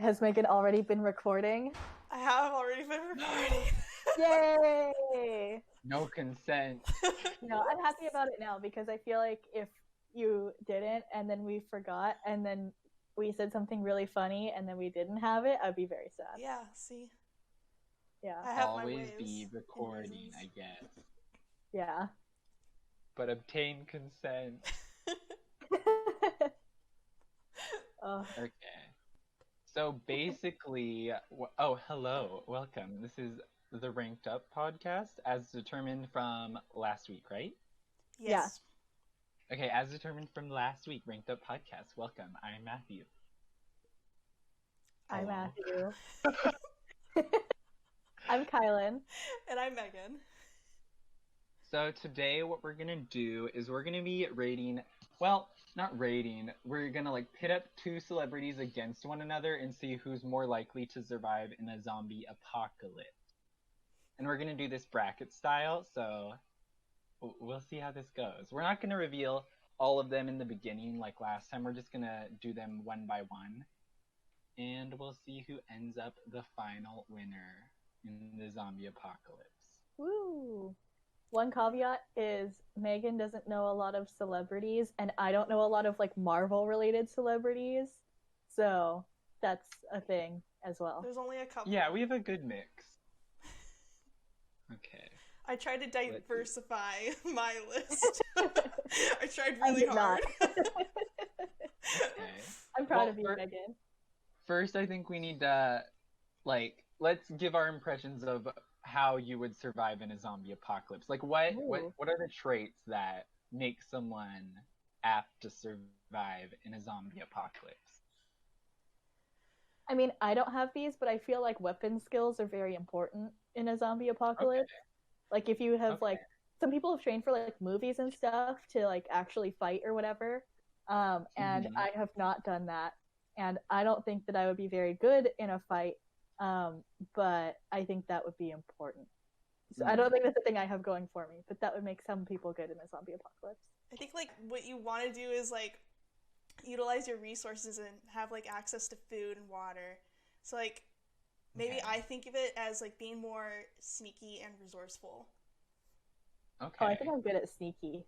Has Megan already been recording? I have already been recording. Yay! No consent. No, I'm happy about it now because I feel like if you didn't and then we forgot and then we said something really funny and then we didn't have it, I'd be very sad. Yeah, see? Yeah. I have my Always ways be and recording, reasons. I guess. Yeah. But obtain consent. Oh. Okay. So basically, oh, hello, welcome. This is the Ranked Up podcast as determined from last week, right? Yes. Okay, as determined from last week, Ranked Up podcast. Welcome. I'm Matthew. I'm Hello. Matthew. I'm Kylan. And I'm Megan. So today what we're going to do is we're going to be rating, well, not rating, we're going to like pit up two celebrities against one another and see who's more likely to survive in a zombie apocalypse. And we're going to do this bracket style, so we'll see how this goes. We're not going to reveal all of them in the beginning like last time. We're just going to do them one by one. And we'll see who ends up the final winner in the zombie apocalypse. Woo! One caveat is Megan doesn't know a lot of celebrities, and I don't know a lot of like Marvel-related celebrities, so that's a thing as well. There's only a couple. Yeah, we have a good mix. Okay. I tried to diversify my list. I tried really I hard. Okay. I'm proud of you, Megan. First, I think we need to, let's give our impressions of how you would survive in a zombie apocalypse. Like, what are the traits that make someone apt to survive in a zombie apocalypse? I mean, I don't have these, but I feel like weapon skills are very important in a zombie apocalypse. Okay. Like, if you have, like, some people have trained for, like, movies and stuff to, like, actually fight or whatever. And I have not done that. And I don't think that I would be very good in a fight, but I think that would be important. So I don't think that's the thing I have going for me, but that would make some people good in a zombie apocalypse. I think, like, what you want to do is, like, utilize your resources and have, like, access to food and water. So, like, maybe I think of it as, like, being more sneaky and resourceful. Okay. Oh, I think I'm good at sneaky.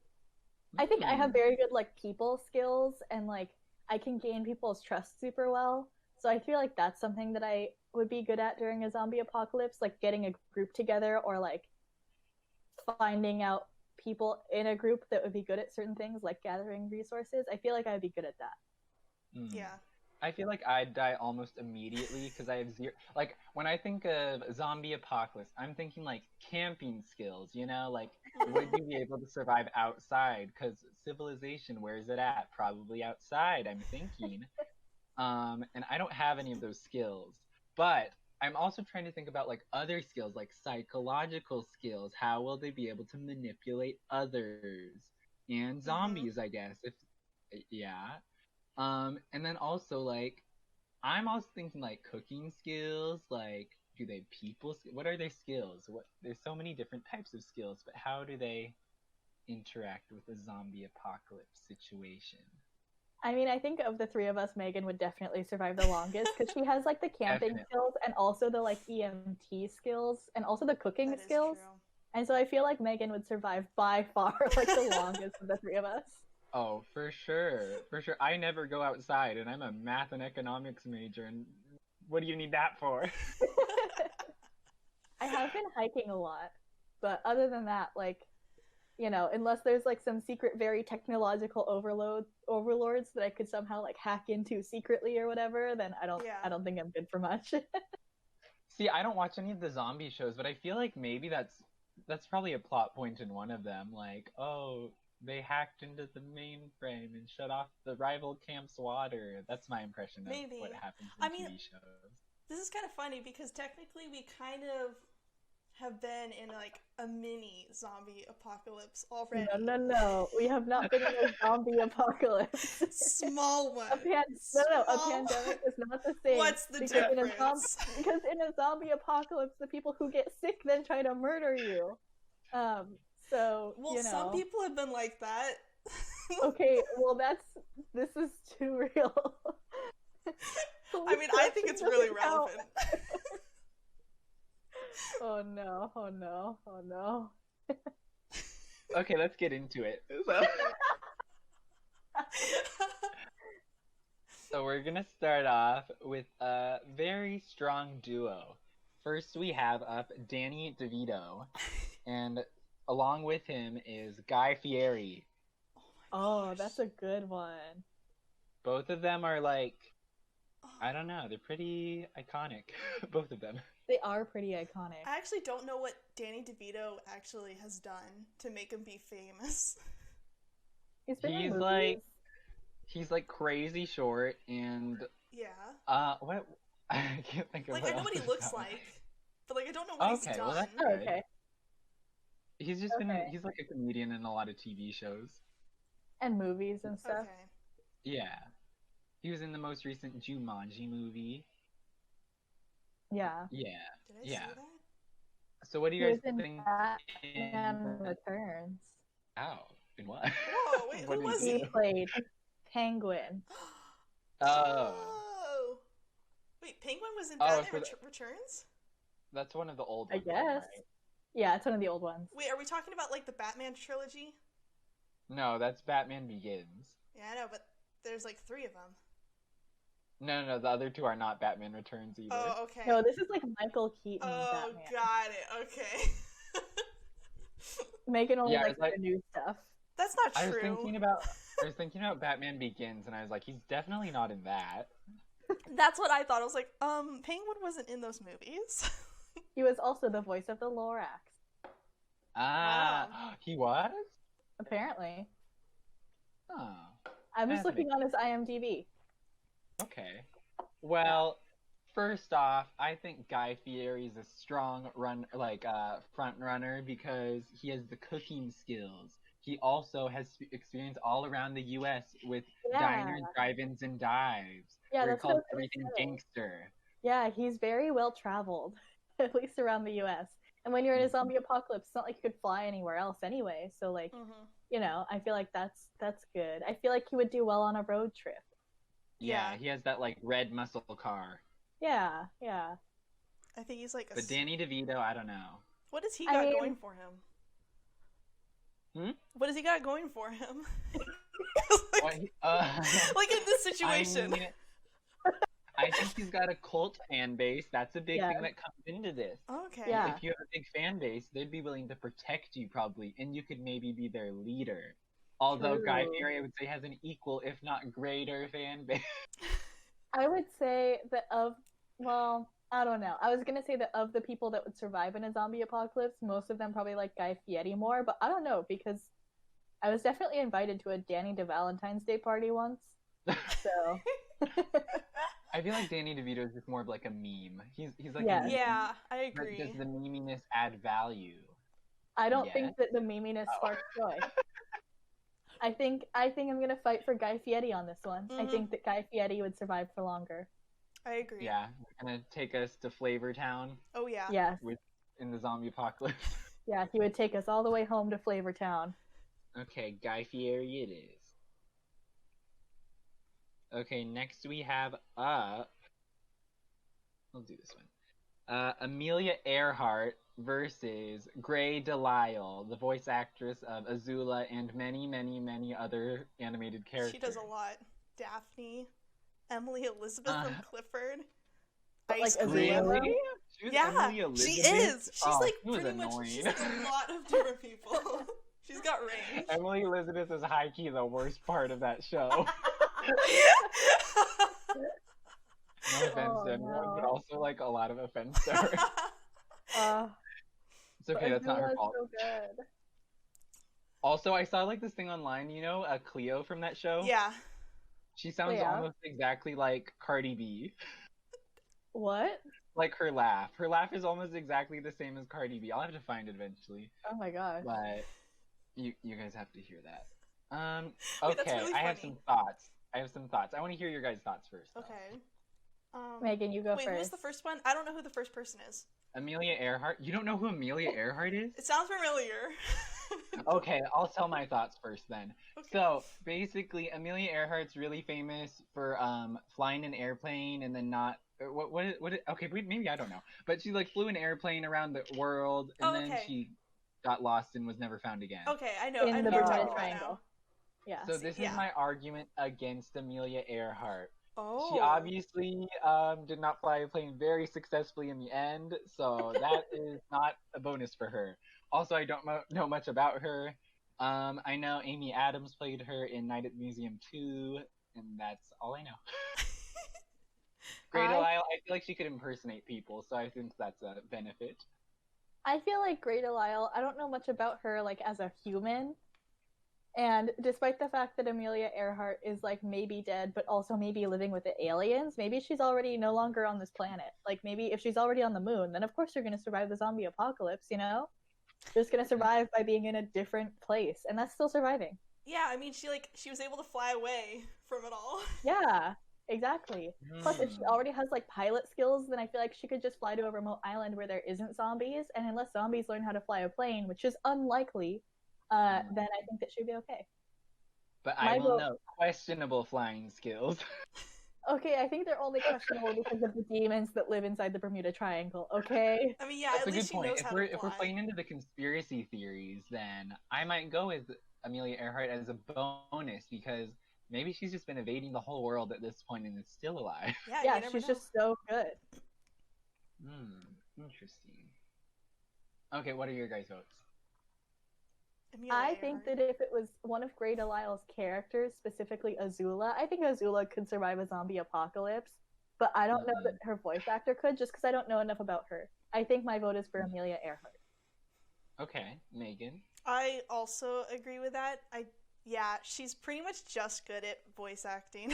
I think I have very good, like, people skills, and, like, I can gain people's trust super well. So I feel like that's something that I would be good at during a zombie apocalypse, like getting a group together or, like, finding out people in a group that would be good at certain things, like gathering resources. I feel like I would be good at that. Yeah. I feel like I'd die almost immediately because I have zero. Like, when I think of zombie apocalypse, I'm thinking, like, camping skills, you know? Like, would you be able to survive outside? Because civilization, where is it at? Probably outside, I'm thinking. And I don't have any of those skills. But I'm also trying to think about, like, other skills, like psychological skills. How will they be able to manipulate others? And zombies, I guess. Yeah. And then also, like, I'm also thinking, like, cooking skills, like, do they what are their skills? There's so many different types of skills, but how do they interact with a zombie apocalypse situation? I mean, I think of the three of us, Megan would definitely survive the longest because she has, like, the camping skills and also the, like, EMT skills and also the cooking skills. True. And so I feel like Megan would survive by far, like, the longest of the three of us. Oh, for sure. For sure. I never go outside, and I'm a math and economics major, and what do you need that for? I have been hiking a lot, but other than that, like, you know, unless there's, like, some secret, very technological overlords that I could somehow, like, hack into secretly or whatever, then I don't think I'm good for much. See, I don't watch any of the zombie shows, but I feel like maybe that's probably a plot point in one of them, like, oh, they hacked into the mainframe and shut off the rival camp's water. That's my impression of what happens in TV shows. This is kind of funny because technically we kind of have been in, like, a mini zombie apocalypse already. No. We have not been in a zombie apocalypse. Small one. A pandemic is not the same. What's the difference? Because in a zombie apocalypse, the people who get sick then try to murder you. So, well, you know. Some people have been like that. Okay, well, this is too real. I mean, I think it's really relevant. Oh no, oh no, oh no. Okay, let's get into it. So we're gonna start off with a very strong duo. First, we have up Danny DeVito, and along with him is Guy Fieri. Oh, that's a good one. Both of them are like, I don't know, they're pretty iconic. Both of them. They are pretty iconic. I actually don't know what Danny DeVito actually has done to make him be famous. He's been in He's movies. he's like crazy short and Yeah. what I can't think of Like, what I know else what he he's looks done. like, but like I don't know what he's Okay, done. well that's Oh, good. okay. He's just been Okay. he's like a comedian in a lot of TV shows. And movies and stuff. Okay. Yeah. He was in the most recent Jumanji movie. Yeah. Yeah. Did I Yeah. see that? So what do He you was guys in think? Batman Returns. Ow. In what? Whoa, wait, What who did was he He do? played Penguin. Oh. Oh. Wait, Penguin was in Oh, Batman for the- Returns? That's one of the old I ones. guess. Right? Yeah, it's one of the old ones. Wait, are we talking about like the Batman trilogy? No, that's Batman Begins. Yeah, I know, but there's like 3 of them. No, the other two are not Batman Returns either. Oh, okay. No, this is like Michael Keaton Oh, Batman. got it. Okay. Making only Yeah, like it's like- the new stuff. That's not I was true. thinking about Batman Begins, and I was like, he's definitely not in that. That's what I thought. I was like, Penguin wasn't in those movies. He was also the voice of the Lorax, Ah, he was? apparently. Oh, I'm just Fascinating. looking on his IMDb. okay. Well, first off, I think Guy Fieri is a strong front runner because he has the cooking skills. He also has experience all around the U.S. with Yeah. diners, drive-ins, and dives. Yeah, where he that's what I calls was gonna everything say. gangster. Yeah, he's very well traveled, at least around the US. And when you're in a zombie apocalypse, it's not like you could fly anywhere else anyway. So like, you know, I feel like that's good. I feel like he would do well on a road trip. Yeah, Yeah. he has that like red muscle car. Yeah, yeah. I think he's like a... But Danny DeVito, I don't know. What does he I got mean- going for him? Hmm? What does he got going for him? What he- Like in this situation. I mean, I think he's got a cult fan base. That's a big Yeah. thing that comes into this. Okay. Yeah. If you have a big fan base, they'd be willing to protect you probably, and you could maybe be their leader. Although Guy True. Fieri, I would say, has an equal, if not greater, fan base. I would say that well, I don't know. I was gonna say that of the people that would survive in a zombie apocalypse, most of them probably like Guy Fieri more, but I don't know because I was definitely invited to a Danny DeValentine's Day party once. So I feel like Danny DeVito is just more of like a meme. He's like Yeah. a meme. Yeah, I But agree. does the meminess add value? I don't Yes. think that the meminess sparks joy. I think I'm gonna fight for Guy Fieri on this one. I Mhm. think that Guy Fieri would survive for longer. I agree. Yeah, gonna take us to Flavor Town Oh, yeah. Yes. in the zombie apocalypse. Yeah, he would take us all the way home to Flavor Town. Okay, Guy Fieri it is. Okay, next we have up. We'll do this one. Amelia Earhart versus Gray Delisle, the voice actress of Azula and many, many, many other animated characters. She does a lot. Daphne, Emily Elizabeth from Clifford. But, Ice like, Cream. Azula? Really? She was Yeah, Emily she Elizabeth? is. She's Oh, like she was pretty much. annoying. She's like a lot of different people. She's got range. Emily Elizabeth is high key the worst part of that show. No offense Oh, to everyone, but no. also like a lot of offense to her. It's okay, that's not her Azula's fault. so good. Also, I saw like this thing online, you know, Cleo from that show? Yeah. She sounds Cleo? almost exactly like Cardi B. What? Like her laugh. Her laugh is almost exactly the same as Cardi B. I'll have to find it eventually. Oh my gosh. But you guys have to hear that. Wait, that's Okay, really I have funny. some thoughts. I want to hear your guys' thoughts first. though. Okay. Megan, you go Wait, who was first. the first one? I don't know who the first person is. Amelia Earhart. You don't know who Amelia Earhart is? It sounds familiar. Okay, I'll tell my thoughts first then. Okay. So basically, Amelia Earhart's really famous for flying an airplane and then not. Okay, maybe I don't know, but she like flew an airplane around the world and Oh, then okay. she got lost and was never found again. Okay, I know. In I know the what you're Bermuda talking about Triangle. now. Yeah. So this is my argument against Amelia Earhart. Oh. She obviously did not fly a plane very successfully in the end, so that is not a bonus for her. Also, I don't know much about her. I know Amy Adams played her in Night at the Museum 2, and that's all I know. Great Delisle, I feel like she could impersonate people, so I think that's a benefit. I feel like Great Delisle, I don't know much about her like as a human. And despite the fact that Amelia Earhart is like maybe dead, but also maybe living with the aliens, maybe she's already no longer on this planet. Like maybe if she's already on the moon, then of course you're going to survive the zombie apocalypse, you know? You're just going to survive by being in a different place, and that's still surviving. Yeah, I mean, she was able to fly away from it all. Yeah, exactly. Plus, if she already has like pilot skills, then I feel like she could just fly to a remote island where there isn't zombies, and unless zombies learn how to fly a plane, which is unlikely, then I think that she'd be okay. But I will note questionable flying skills. Okay, I think they're only questionable because of the demons that live inside the Bermuda Triangle, okay? I mean, yeah, that's at least a good point. Knows how to fly. If we're playing into the conspiracy theories, then I might go with Amelia Earhart as a bonus because maybe she's just been evading the whole world at this point and is still alive. Yeah, she's just so good. Interesting. Okay, what are your guys' votes? I think that if it was one of Grey Delisle's characters, specifically Azula, I think Azula could survive a zombie apocalypse, but I don't know that her voice actor could, just because I don't know enough about her. I think my vote is for Amelia Earhart. Okay, Megan? I also agree with that. Yeah, she's pretty much just good at voice acting.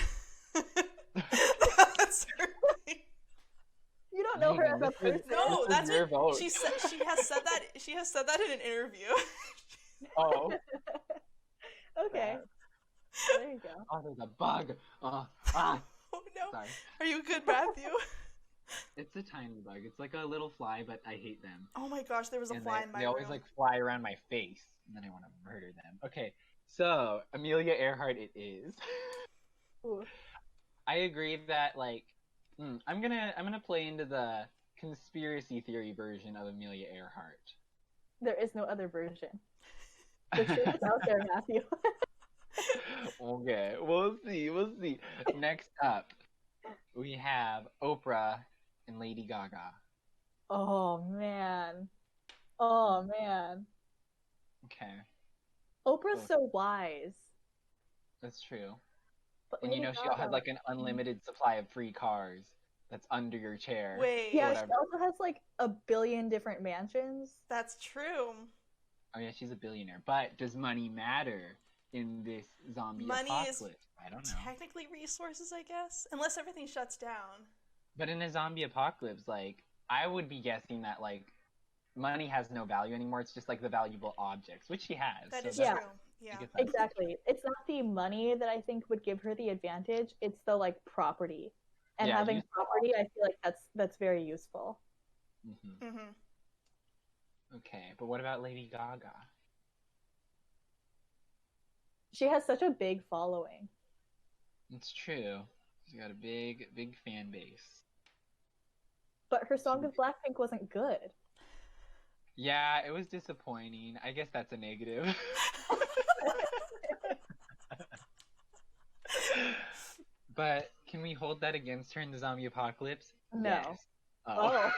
That's her thing. You don't know her as a person. No, that's her vote. She has said that. She has said that in an interview. Oh. Okay. There you go. Oh, there's a bug. Oh no. Sorry. Are you good, Matthew? It's a tiny bug. It's like a little fly, but I hate them. Oh my gosh, there was a fly in my room. They always like fly around my face, and then I want to murder them. Okay, so Amelia Earhart it is. Ooh. I agree that like I'm gonna play into the conspiracy theory version of Amelia Earhart. There is no other version. The truth is out there, Matthew. Okay, we'll see. Next up, we have Oprah and Lady Gaga. Oh man. Okay. Oprah's so wise. That's true. But And you know she had like an unlimited supply of free cars that's under your chair. Wait. Yeah, she also has like a billion different mansions. That's true. Oh yeah, she's a billionaire. But does money matter in this zombie apocalypse? I don't know. Technically resources, I guess. Unless everything shuts down. But in a zombie apocalypse, like, I would be guessing that, like, money has no value anymore. It's just, like, the valuable objects, which she has. That is true. Yeah. Exactly. It's not the money that I think would give her the advantage. It's the, like, property. And having property, I feel like that's very useful. Mm-hmm. Mm-hmm. Okay, but what about Lady Gaga? She has such a big following. It's true. She's got a big fan base. But her song with Blackpink wasn't good. Yeah, it was disappointing. I guess that's a negative. But can we hold that against her in the zombie apocalypse? No. Yes. Oh.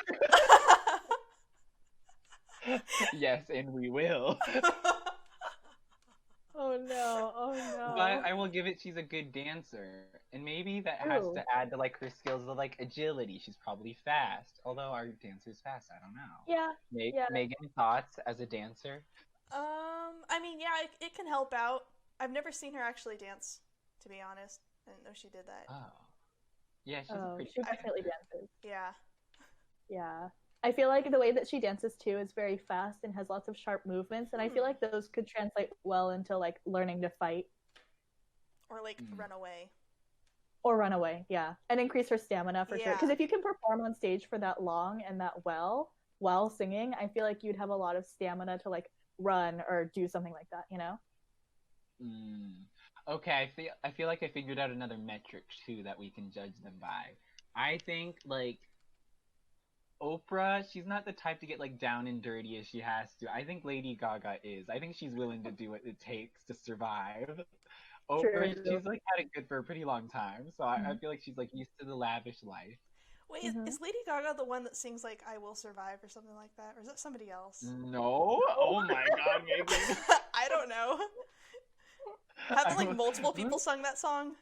Yes, and we will. Oh no. But I will give it she's a good dancer. And maybe that has to add to like her skills of like agility. She's probably fast. Although our dancer's fast, I don't know. Yeah. Megan, thoughts as a dancer? I mean, yeah, it can help out. I've never seen her actually dance, to be honest. I didn't know she did that. Oh. Yeah, she's she definitely dances. Yeah. Yeah. I feel like the way that she dances too is very fast and has lots of sharp movements, and I feel like those could translate well into like learning to fight. Or like run away. Or run away, yeah. And increase her stamina for sure. Because if you can perform on stage for that long and that well while singing, I feel like you'd have a lot of stamina to like run or do something like that, you know? Okay, I feel like I figured out another metric too that we can judge them by. I think like Oprah, she's not the type to get like down and dirty if she has to. I think Lady Gaga is. I think she's willing to do what it takes to survive. Oprah, True. she's like had it good for a pretty long time, so I feel like she's like used to the lavish life. Wait, is Lady Gaga the one that sings like "I Will Survive" or something like that, or is that somebody else? No. Oh my God, Megan. I don't know. Haven't like multiple people sung that song?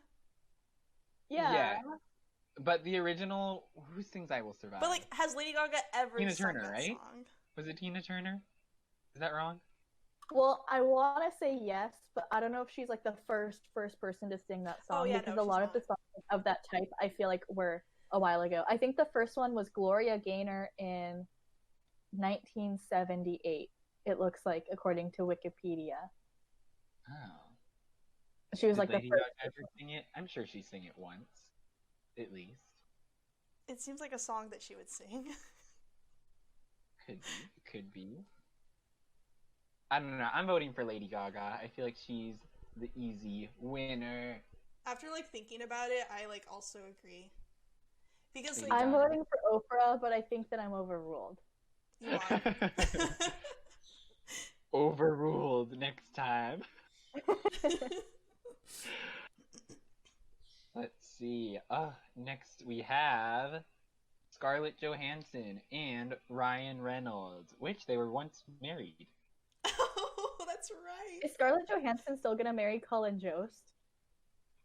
Yeah. But the original, who sings "I Will Survive"? But like, has Lady Gaga ever Tina sung Turner, that right? song? Was it Tina Turner? Is that wrong? Well, I want to say yes, but I don't know if she's like the first person to sing that song, because a lot of the songs of that type I feel like were a while ago. I think the first one was Gloria Gaynor in 1978. It looks like, according to Wikipedia. Oh. She was Did like Lady the first. Gaga ever sing it? I'm sure she sang it once, at least. It seems like a song that she would sing. Could be. I don't know. I'm voting for Lady Gaga. I feel like she's the easy winner. After like thinking about it, I like also agree. Because like, I'm voting for Oprah, but I think that I'm overruled. You are. Overruled next time. Let's see. Next we have Scarlett Johansson and Ryan Reynolds, which they were once married. Oh, that's right. Is Scarlett Johansson still gonna marry Colin Jost?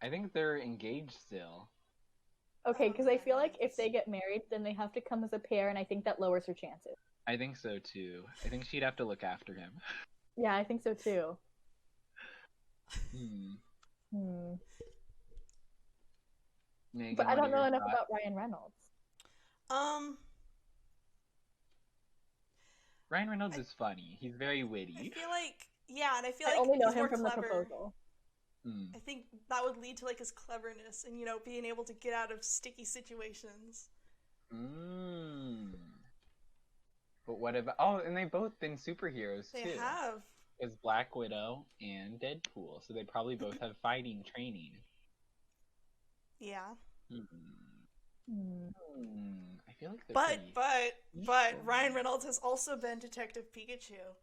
I think they're engaged still. Okay, because I feel like if they get married, then they have to come as a pair, and I think that lowers her chances. I think so too. I think she'd have to look after him. Yeah, I think so too. Megan, but I don't know enough about Ryan Reynolds. Ryan Reynolds is funny. He's very witty. I feel like, yeah, and I feel like I only know he's him more from clever. The Proposal. I think that would lead to like his cleverness and, you know, being able to get out of sticky situations. But what about... Oh, and they've both been superheroes, too. They have. It's Black Widow and Deadpool, so they probably both have fighting training. Yeah. I feel like they're but Ryan Reynolds has also been Detective Pikachu.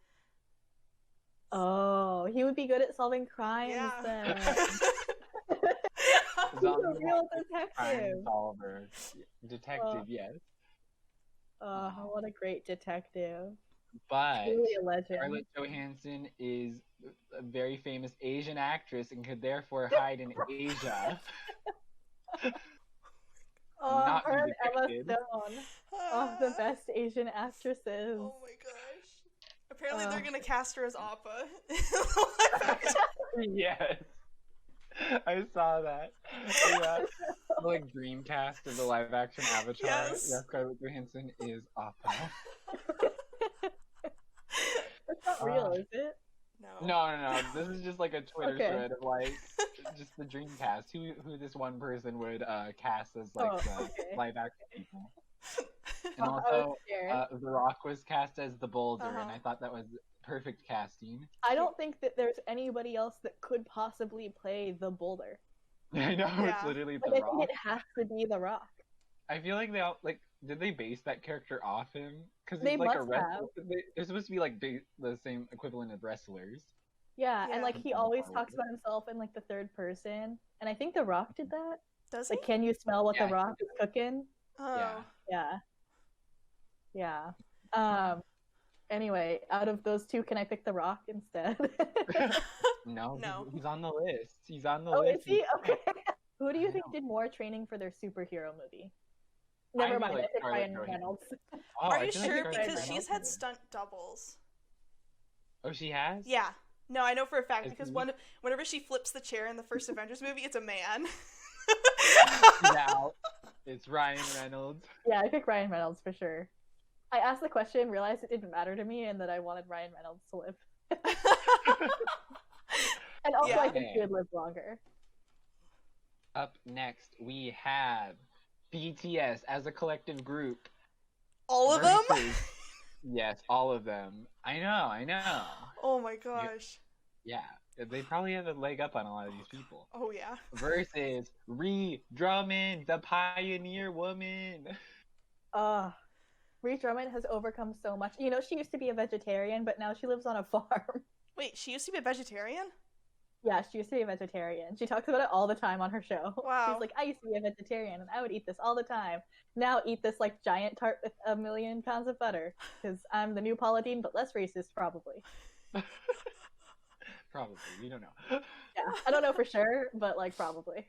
Oh, he would be good at solving crimes then. He's a real detective. Crime solver. Detective, yes. Oh, what a great detective. But really a legend. Scarlett Johansson is a very famous Asian actress and could therefore hide in Asia. Oh, her and Emma Stone. Oh, the best Asian actresses. Oh my gosh. Apparently they're gonna cast her as Appa. Yes. I saw that. Yeah. The, like, dream cast of the live action Avatar. Yes. Yeah, Scarlett Johansson is Appa. That's not real, is it? No. This is just like a Twitter thread of like just the dream cast. Who this one person would cast as like live action people. And also, The Rock was cast as the Boulder, and I thought that was perfect casting. I don't think that there's anybody else that could possibly play the Boulder. I know, it's literally The Rock. I think it has to be The Rock. I feel like they all, like, did they base that character off him? Because they he's like must a wrestler. have. They're supposed to be like the same equivalent of wrestlers. Yeah, and like he always talks about himself in like the third person, and I think The Rock did that. Does he? Like, can you smell what The Rock is cooking? Oh. Yeah. Anyway, out of those two, can I pick The Rock instead? No. He's on the list. He's on the list. Oh, is he? Okay. Who do you think did more training for their superhero movie? Never mind, I picked Ryan Reynolds. Oh, are you sure? Because she's had stunt doubles. Oh, she has? Yeah. No, I know for a fact because whenever she flips the chair in the first Avengers movie, it's a man. Now, it's Ryan Reynolds. Yeah, I picked Ryan Reynolds for sure. I asked the question, realized it didn't matter to me, and that I wanted Ryan Reynolds to live. And also, I think he would live longer. Up next, we have BTS as a collective group. All of them? Yes, all of them. I know. Oh my gosh. Yeah, they probably have a leg up on a lot of these people. Oh yeah. Versus Ree Drummond, the pioneer woman. Ree Drummond has overcome so much. You know, she used to be a vegetarian, but now she lives on a farm. Wait, she used to be a vegetarian? Yeah, she used to be a vegetarian. She talks about it all the time on her show. Wow. She's like, I used to be a vegetarian and I would eat this all the time. Now eat this like giant tart with 1,000,000 pounds of butter because I'm the new Paula Deen, but less racist probably. Probably, we don't know. Yeah, I don't know for sure, but like probably.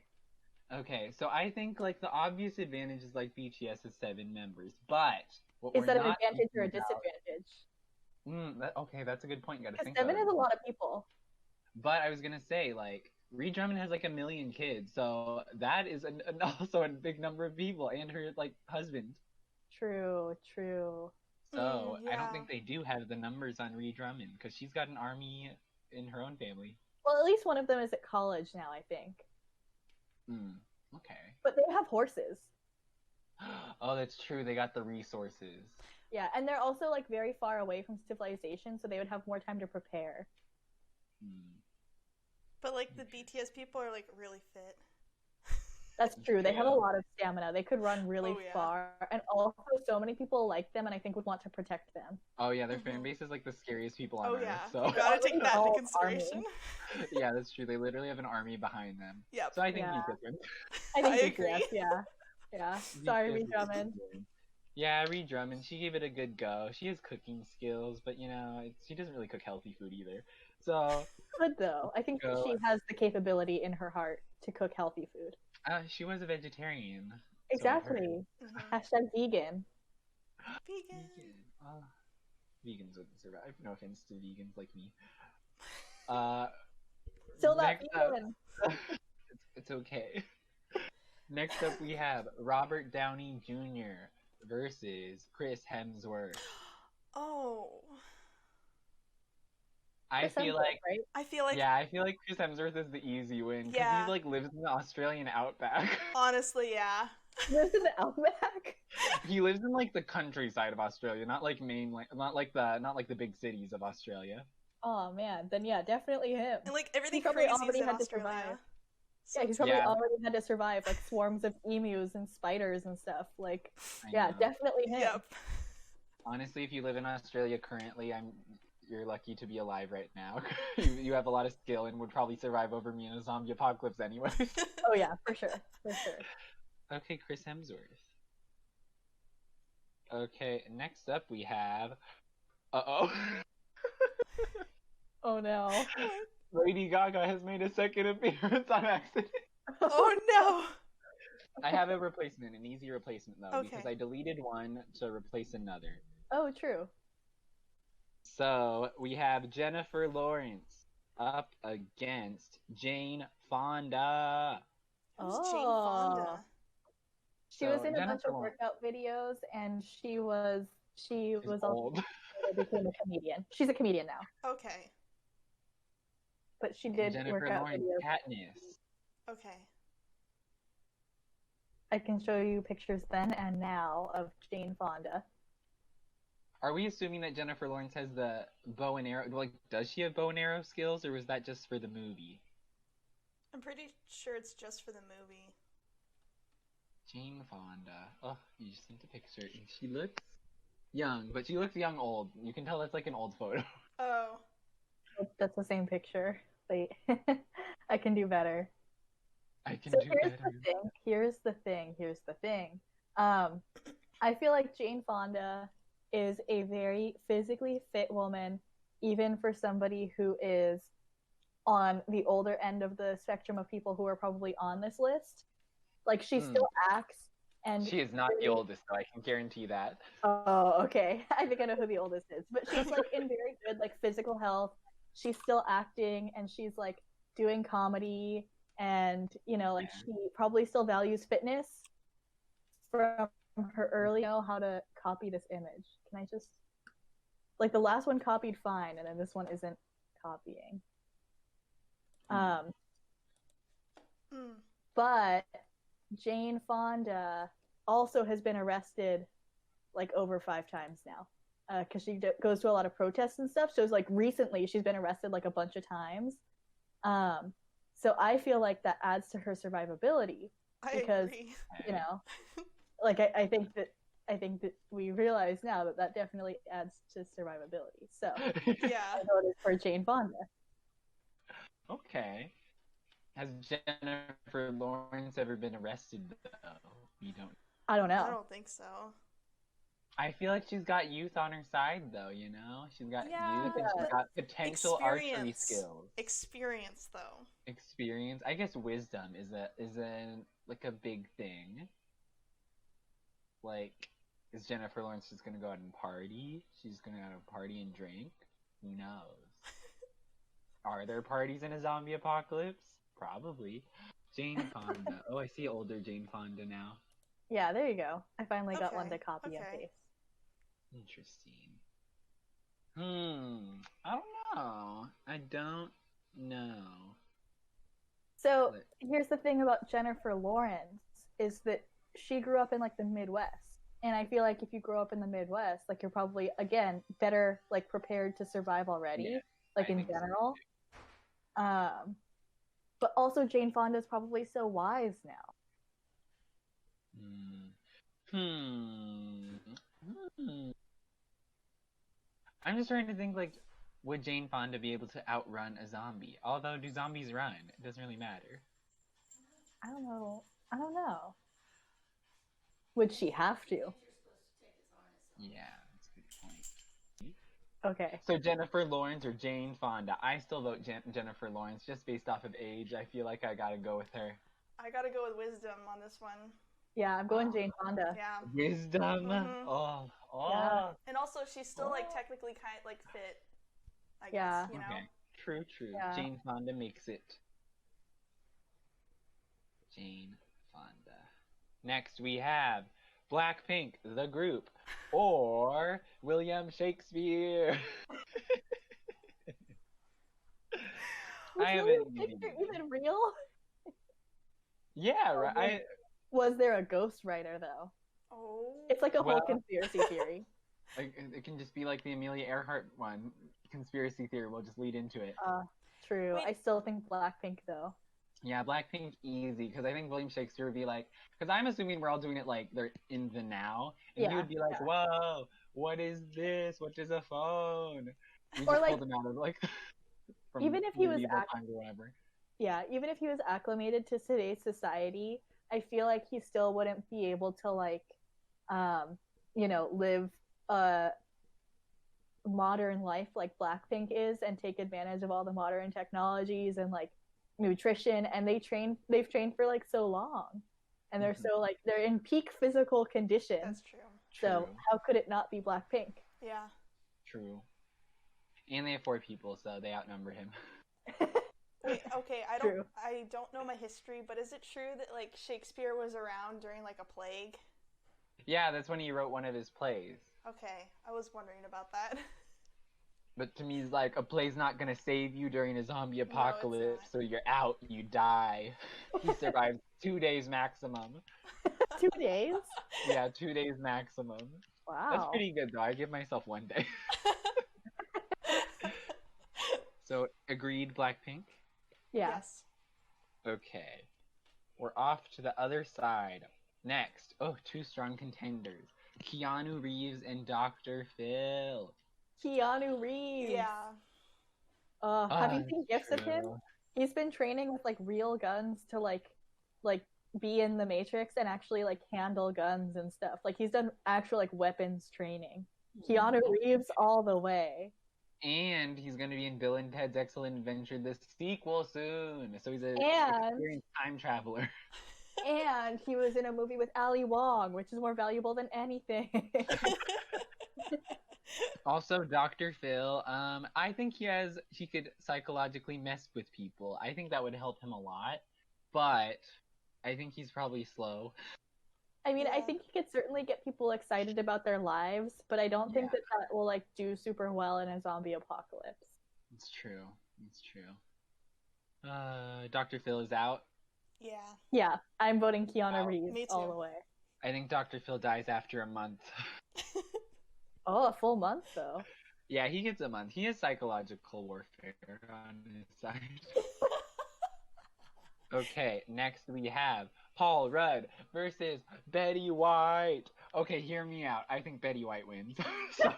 Okay, so I think like the obvious advantage is like BTS has 7 members, but what Is we're that an not advantage or a thinking disadvantage? about- okay, that's a good point. You gotta Because think 7 about is it. a lot of people. But I was gonna say like Ree Drummond has like 1,000,000 kids, so that is also a big number of people, and her like husband. True. So I yeah. don't think they do have the numbers on Ree Drummond because she's got an army in her own family. Well, at least one of them is at college now, I think. Okay. But they have horses. Oh, that's true. They got the resources. Yeah, and they're also like very far away from civilization, so they would have more time to prepare. But like the BTS people are like really fit. That's true. They have a lot of stamina. They could run really Oh, yeah. far, and also so many people like them, and I think would want to protect them. Oh yeah, their fan base is like the scariest people on Oh Earth. yeah. So You gotta take that into All consideration. yeah, that's true. They literally have an army behind them. Yep. So I think Yeah. BTS wins. I think I BTS, agree. yeah. Sorry, BTS Ree is Drummond. good. Yeah, Ree Drummond. She gave it a good go. She has cooking skills, but you know, she doesn't really cook healthy food either. So Good though. I think that she has the capability in her heart to cook healthy food. she was a vegetarian. Exactly. Mhm. Hashtag vegan. Vegan. Vegans wouldn't survive. No offense to vegans like me. Still not next up- vegan. it's okay. Next up, we have Robert Downey Jr. versus Chris Hemsworth. Oh. I feel like I feel like I feel like Chris Hemsworth is the easy win because Yeah. he like lives in the Australian outback. honestly, yeah. Lives in the outback. He lives in like the countryside of Australia, not like mainland, not like the big cities of Australia. Oh man, then yeah, definitely him. And like everything probably crazy is already in had to Australia. survive. So Yeah, he's probably Yeah. already had to survive like swarms of emus and spiders and stuff. Like, I yeah, know. definitely him. Yep. Honestly, if you live in Australia currently, you're lucky to be alive right now. you have a lot of skill and would probably survive over me in a zombie apocalypse anyway. Oh yeah, for sure. Okay, Chris Hemsworth. Okay, next up we have. Uh-oh. Oh no. Lady Gaga has made a second appearance on accident. Oh no. I have a replacement, an easy replacement though, Okay. because I deleted one to replace another. Oh, true. So we have Jennifer Lawrence up against Jane Fonda. Who's Jane Fonda? She So, was in a bunch Jennifer of Lawrence. workout videos, and she was She's also old. became a comedian. She's a comedian now, Okay. but she did Jennifer workout Lawrence, videos. Katniss. Okay. I can show you pictures then and now of Jane Fonda. Are we assuming that Jennifer Lawrence has the bow and arrow? Like, does she have bow and arrow skills, or was that just for the movie? I'm pretty sure it's just for the movie. Jane Fonda. Oh, you just sent a picture, and she looks young, but she looks young old. You can tell that's like an old photo. Oh. That's the same picture. Wait, I can do better. I can So do here's better. the thing. I feel like Jane Fonda is a very physically fit woman, even for somebody who is on the older end of the spectrum of people who are probably on this list. Like, she still acts, and She is not the oldest, though. I can guarantee that. Oh, okay. I think I know who the oldest is, but she's like in very good like physical health. She's still acting, and she's like doing comedy, and you know, like she probably still values fitness from her early. Know how to copy this image. Can I just like the last one copied fine, and then this one isn't copying. But Jane Fonda also has been arrested like over 5 times now. because she goes to a lot of protests and stuff. So it's like recently she's been arrested like a bunch of times. So I feel like that adds to her survivability because agree. you know, like I think that we realize now that that definitely adds to survivability. So Yeah. I voted for Jane Fonda. Okay. Has Jennifer Lawrence ever been arrested though? You don't. I don't know. I don't think so. I feel like she's got youth on her side though, you know? She's got Yeah, youth and she's got potential archery skills. Experience though. Experience. I guess wisdom is like a big thing. Like, is Jennifer Lawrence just gonna go out and party? She's gonna go out and party and drink? Who knows? Are there parties in a zombie apocalypse? Probably. Jane Fonda. Oh, I see older Jane Fonda now. Yeah, there you go. I finally got one Okay, to copy and okay. paste. Interesting. I don't know. So But- here's the thing about Jennifer Lawrence is that she grew up in like the Midwest. And I feel like if you grow up in the Midwest, like you're probably again better like prepared to survive already, Yeah, like I in think so, general. But also Jane Fonda is probably so wise now. I'm just trying to think, like, would Jane Fonda be able to outrun a zombie? Although, do zombies run? It doesn't really matter. I don't know. Would she have to? Yeah, that's a good point. Okay. So Jennifer Lawrence or Jane Fonda? I still vote Jennifer Lawrence just based off of age. I feel like I gotta go with her. I gotta go with wisdom on this one. Yeah, I'm going Jane Fonda. Yeah. Wisdom. Mhm. Oh. Yeah. And also, she's still like technically kind of like fit. I Yeah. guess, you know. Okay. True. Yeah. Jane Fonda makes it. Jane Fonda. Next we have Blackpink, the group, or William Shakespeare. Was I haven't William Shakespeare even real? Yeah, right. Was there a ghostwriter though? Oh. It's like a whole Well- conspiracy theory. Like, it can just be like the Amelia Earhart one. Conspiracy theory. We'll just lead into it. True. Wait. I still think Blackpink though. Yeah, Blackpink easy, because I think William Shakespeare would be like, because I'm assuming we're all doing it like they're in the now, and he would be like, whoa, what is this? What is a phone? We Or, just like, pulled him out of like, from even if he was medieval times or whatever. Yeah, even if he was acclimated to today's society, I feel like he still wouldn't be able to like, live a modern life like Blackpink is and take advantage of all the modern technologies and like nutrition. And they've trained for like so long, and they're so like they're in peak physical condition. That's true. So True. how could it not be Blackpink? Yeah. True. And they have 4 people, so they outnumber him. Wait, okay, True. I don't know my history, but is it true that like Shakespeare was around during like a plague? Yeah, that's when he wrote one of his plays. Okay, I was wondering about that. But to me, it's like, a play's not gonna save you during a zombie it's apocalypse, not. so you're out, you die. He survived 2 days maximum. 2 days? Yeah, 2 days maximum. Wow. That's pretty good, though. I give myself 1 day. So, agreed, Blackpink? Yeah. Yes. Okay. We're off to the other side. Next. Oh, 2 strong contenders. Keanu Reeves and Dr. Phil. Keanu Reeves. Yeah. Have you seen gifs of him? True. He's been training with like real guns to like be in the Matrix and actually like handle guns and stuff. Like he's done actual like weapons training. Keanu Reeves all the way. And he's going to be in Bill and Ted's Excellent Adventure, the sequel soon. So he's an And- experienced time traveler. And he was in a movie with Ali Wong, which is more valuable than anything. Also, Dr. Phil, I think he could psychologically mess with people. I think that would help him a lot. But I think he's probably slow. I mean, I Yeah. think he could certainly get people excited about their lives, but I don't think that will like do super well in a zombie apocalypse. It's true. Dr. Phil is out. Yeah. Yeah, I'm voting Keanu Wow. Reeves Me all too. the way. I think Dr. Phil dies after a month. Oh, a full month though. Yeah, he gets a month. He has psychological warfare on his side. Okay, next we have Paul Rudd versus Betty White. Okay, hear me out. I think Betty White wins. So,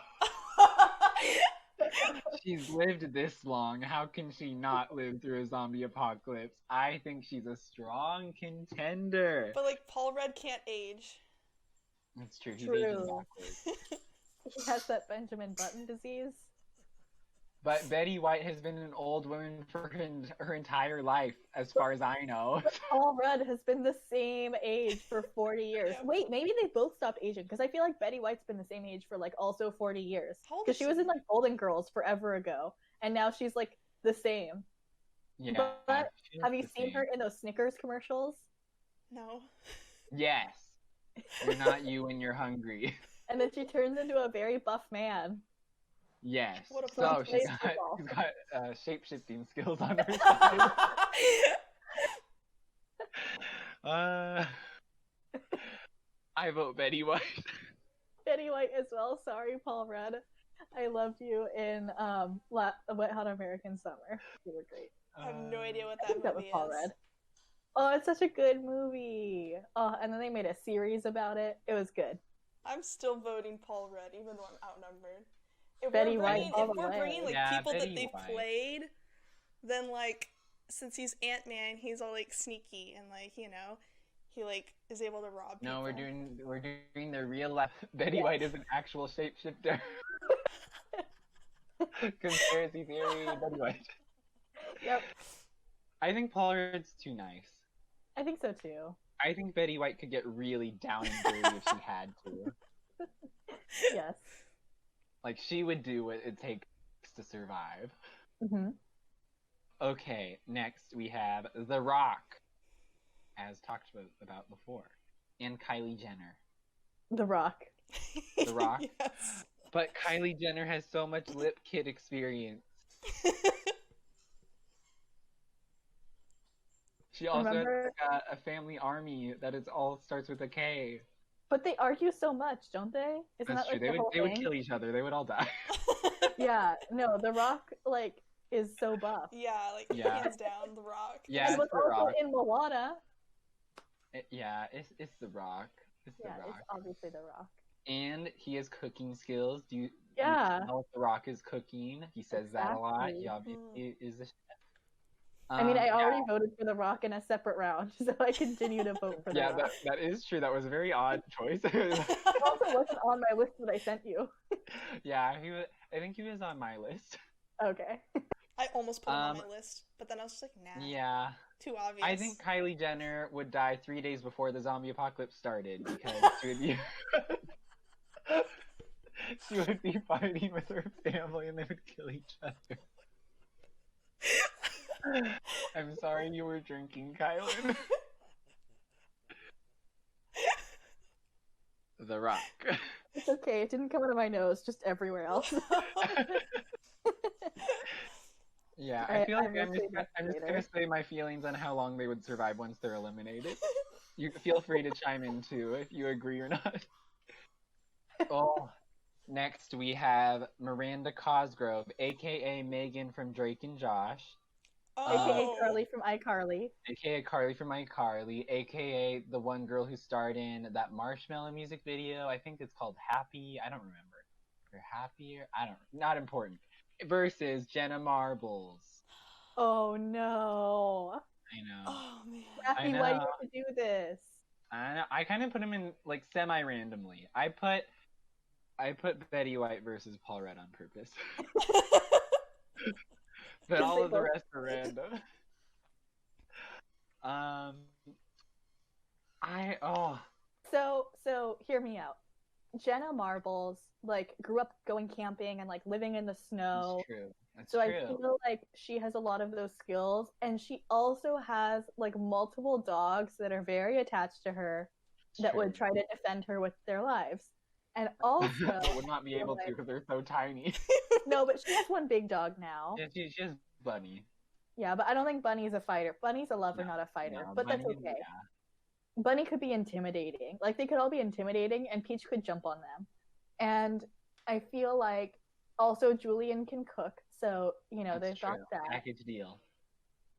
she's lived this long. How can she not live through a zombie apocalypse? I think she's a strong contender. But like Paul Rudd can't age. That's true. He's True. aging backwards. He has that Benjamin Button disease. But Betty White has been an old woman for her entire life, as far as I know. Paul Rudd has been the same age for 40 years. Yeah. Wait, maybe they both stopped aging because I feel like Betty White's been the same age for like also 40 years. How old Because is she was in like Golden Girls forever ago, and now she's like the same. Yeah. But she have you looks the seen same. her in those Snickers commercials? No. Yes. You're not you when you're hungry. And then she turns into a very buff man. Yes. What a So fun she's place football. got shape-shifting skills on her side. I vote Betty White. Betty White as well. Sorry, Paul Rudd. I loved you in Wet Hot American Summer. You were great. I have no idea what I that think that was movie Paul is. Rudd. Oh, it's such a good movie. Oh, and then they made a series about it. It was good. I'm still voting Paul Rudd, even though I'm outnumbered. If Betty we're White bringing, all if the we're way. bringing like Yeah, people Betty that they've White. played, then like since he's Ant-Man, he's all like sneaky and like he like is able to rob people. No, we're doing the real life. Betty White is an actual shapeshifter. Conspiracy theory, Betty White. Yep. I think Paul Rudd's too nice. I think so too. I think Betty White could get really down and dirty if she had to. Yes. Like, she would do what it takes to survive. Mm-hmm. Okay, next we have The Rock, as talked about before, and Kylie Jenner. The Rock. The Rock? Yes. But Kylie Jenner has so much lip kit experience. She also Remember- has a family army that is all starts with a K. But they argue so much, don't they? Isn't That's that like true. the whole They would thing? kill each other. They would all die. Yeah. No, The Rock like is so buff. Yeah, like Yeah. hands down, The Rock. Yeah, He it's was The also Rock. in Moana. It's The Rock. It's The Yeah, Rock. it's obviously The Rock. And he has cooking skills. Do you Yeah. know if The Rock is cooking? He says that a lot. Exactly. He obviously is the chef. I mean, I Yeah. already voted for The Rock in a separate round, so I continue to vote for The Yeah, Rock. that is true. That was a very odd choice. It also wasn't on my list that I sent you. Yeah, I think he was on my list. Okay. I almost put him on my list, but then I was just like, nah, Yeah. too obvious. I think Kylie Jenner would die 3 days before the zombie apocalypse started because she would be she would be fighting with her family and they would kill each other. I'm sorry you were drinking, Kylan. The Rock. It's okay. It didn't come out of my nose, just everywhere else. Yeah, I- I feel like I'm I'm just listening back gonna later. say my feelings on how long they would survive once they're eliminated. You feel free to chime in too if you agree or not. Oh, next we have Miranda Cosgrove, aka Megan from Drake and Josh, AKA Oh. Carly from iCarly. aka Carly from iCarly, aka the one girl who starred in that Marshmallow music video. I think it's called Happy. I don't remember. Or Happier. I don't. Not important. Versus Jenna Marbles. Oh no. I know. Oh man. Happy, why do you know. have to do this? I know. I kind of put him in like semi-randomly. I put Betty White versus Paul Rudd on purpose. But all of the rest are random. So hear me out. Jenna Marbles like grew up going camping and like living in the snow. That's true. That's So I true. feel like she has a lot of those skills, and she also has like multiple dogs that are very attached to her that would try to defend her with their lives. And also, But would not be able to because they're so tiny. no, but she has one big dog now. Yeah, she has Bunny. Yeah, but I don't think Bunny's a fighter. Bunny's a lover, not a fighter. No, but Bunny, that's okay. yeah. Bunny could be intimidating. Like they could all be intimidating, and Peach could jump on them. And I feel like also Julian can cook, so That's they've got true. that. Package deal.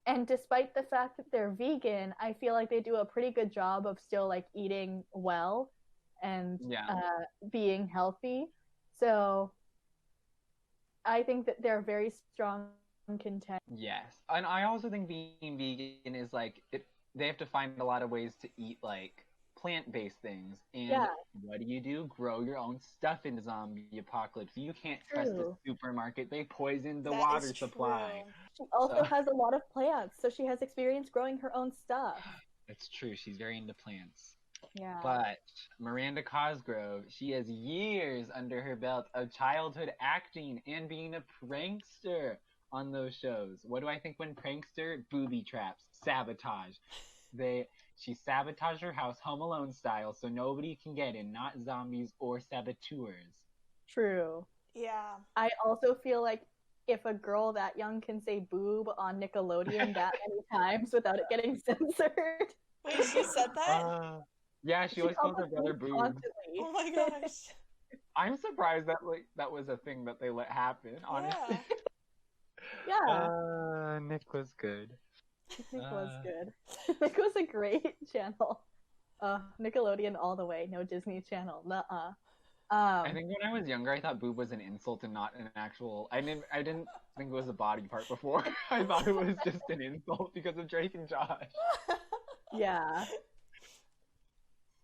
And despite the fact that they're vegan, I feel like they do a pretty good job of still like eating well and being healthy. So I think that they're very strong contenders. Yes, and I also think being vegan is like they have to find a lot of ways to eat like plant-based things. And what do? Grow your own stuff in the zombie apocalypse. You can't trust the supermarket. They poisoned the water supply. She also has a lot of plants, so she has experience growing her own stuff. That's true. She's very into plants. Yeah. But Miranda Cosgrove, she has years under her belt of childhood acting and being a prankster on those shows. What do I think when prankster? Booby traps, sabotage. She sabotaged her house Home Alone style so nobody can get in, not zombies or saboteurs. True. Yeah. I also feel like if a girl that young can say boob on Nickelodeon that many times without it getting censored. Wait, she said that? Yeah, she always calls her brother boob. Oh my gosh. I'm surprised that that was a thing that they let happen, honestly. Yeah. Nick was good. Nick was good. Nick was a great channel. Nickelodeon all the way, no Disney Channel. Nuh-uh. I think when I was younger, I thought boob was an insult and not an actual. I didn't think it was a body part before. I thought it was just an insult because of Drake and Josh. Yeah.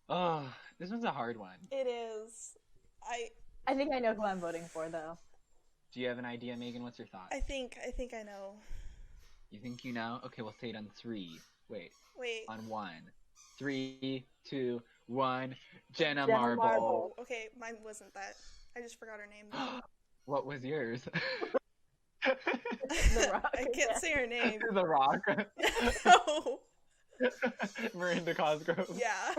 Oh, this was a hard one. It is. I think I know who I'm voting for, though. Do you have an idea, Megan? What's your thought? I think I know. You think you know? Okay, we'll say it on 3. Wait. On 1. 3, 2, 1. Jenna Marbles. Oh, okay, mine wasn't that. I just forgot her name, though. What was yours? The Rock. I can't say her name. The Rock. No. Miranda Cosgrove. Yeah.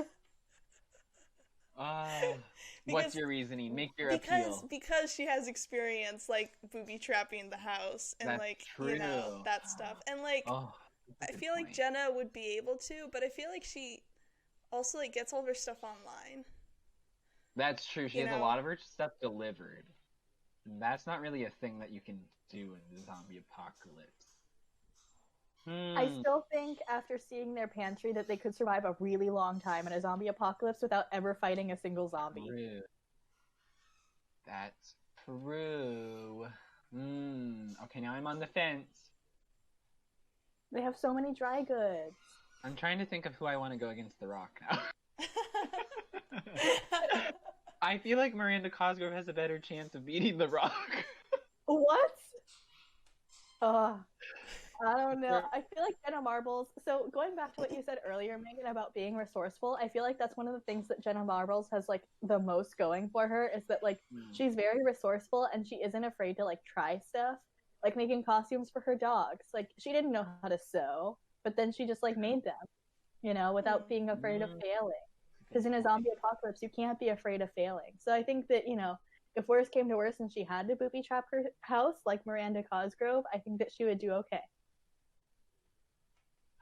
What's your reasoning? Make your appeal. Because she has experience, like, booby trapping the house and, That's like, true. that stuff. And, like, I feel like Jenna would be able to, but I feel like she also, like, gets all of her stuff online. That's true. She has a lot of her stuff delivered. And that's not really a thing that you can do in the zombie apocalypse. I still think after seeing their pantry that they could survive a really long time in a zombie apocalypse without ever fighting a single zombie. True. That's true. Okay, now I'm on the fence. They have so many dry goods. I'm trying to think of who I want to go against The Rock now. I feel like Miranda Cosgrove has a better chance of beating The Rock. What? I don't know. I feel like Jenna Marbles. So going back to what you said earlier, Megan, about being resourceful, I feel like that's one of the things that Jenna Marbles has like the most going for her is that like she's very resourceful and she isn't afraid to like try stuff, like making costumes for her dogs. Like she didn't know how to sew, but then she just like made them, without being afraid of failing. Because in a zombie apocalypse, you can't be afraid of failing. So I think that if worse came to worse and she had to booby trap her house like Miranda Cosgrove, I think that she would do okay.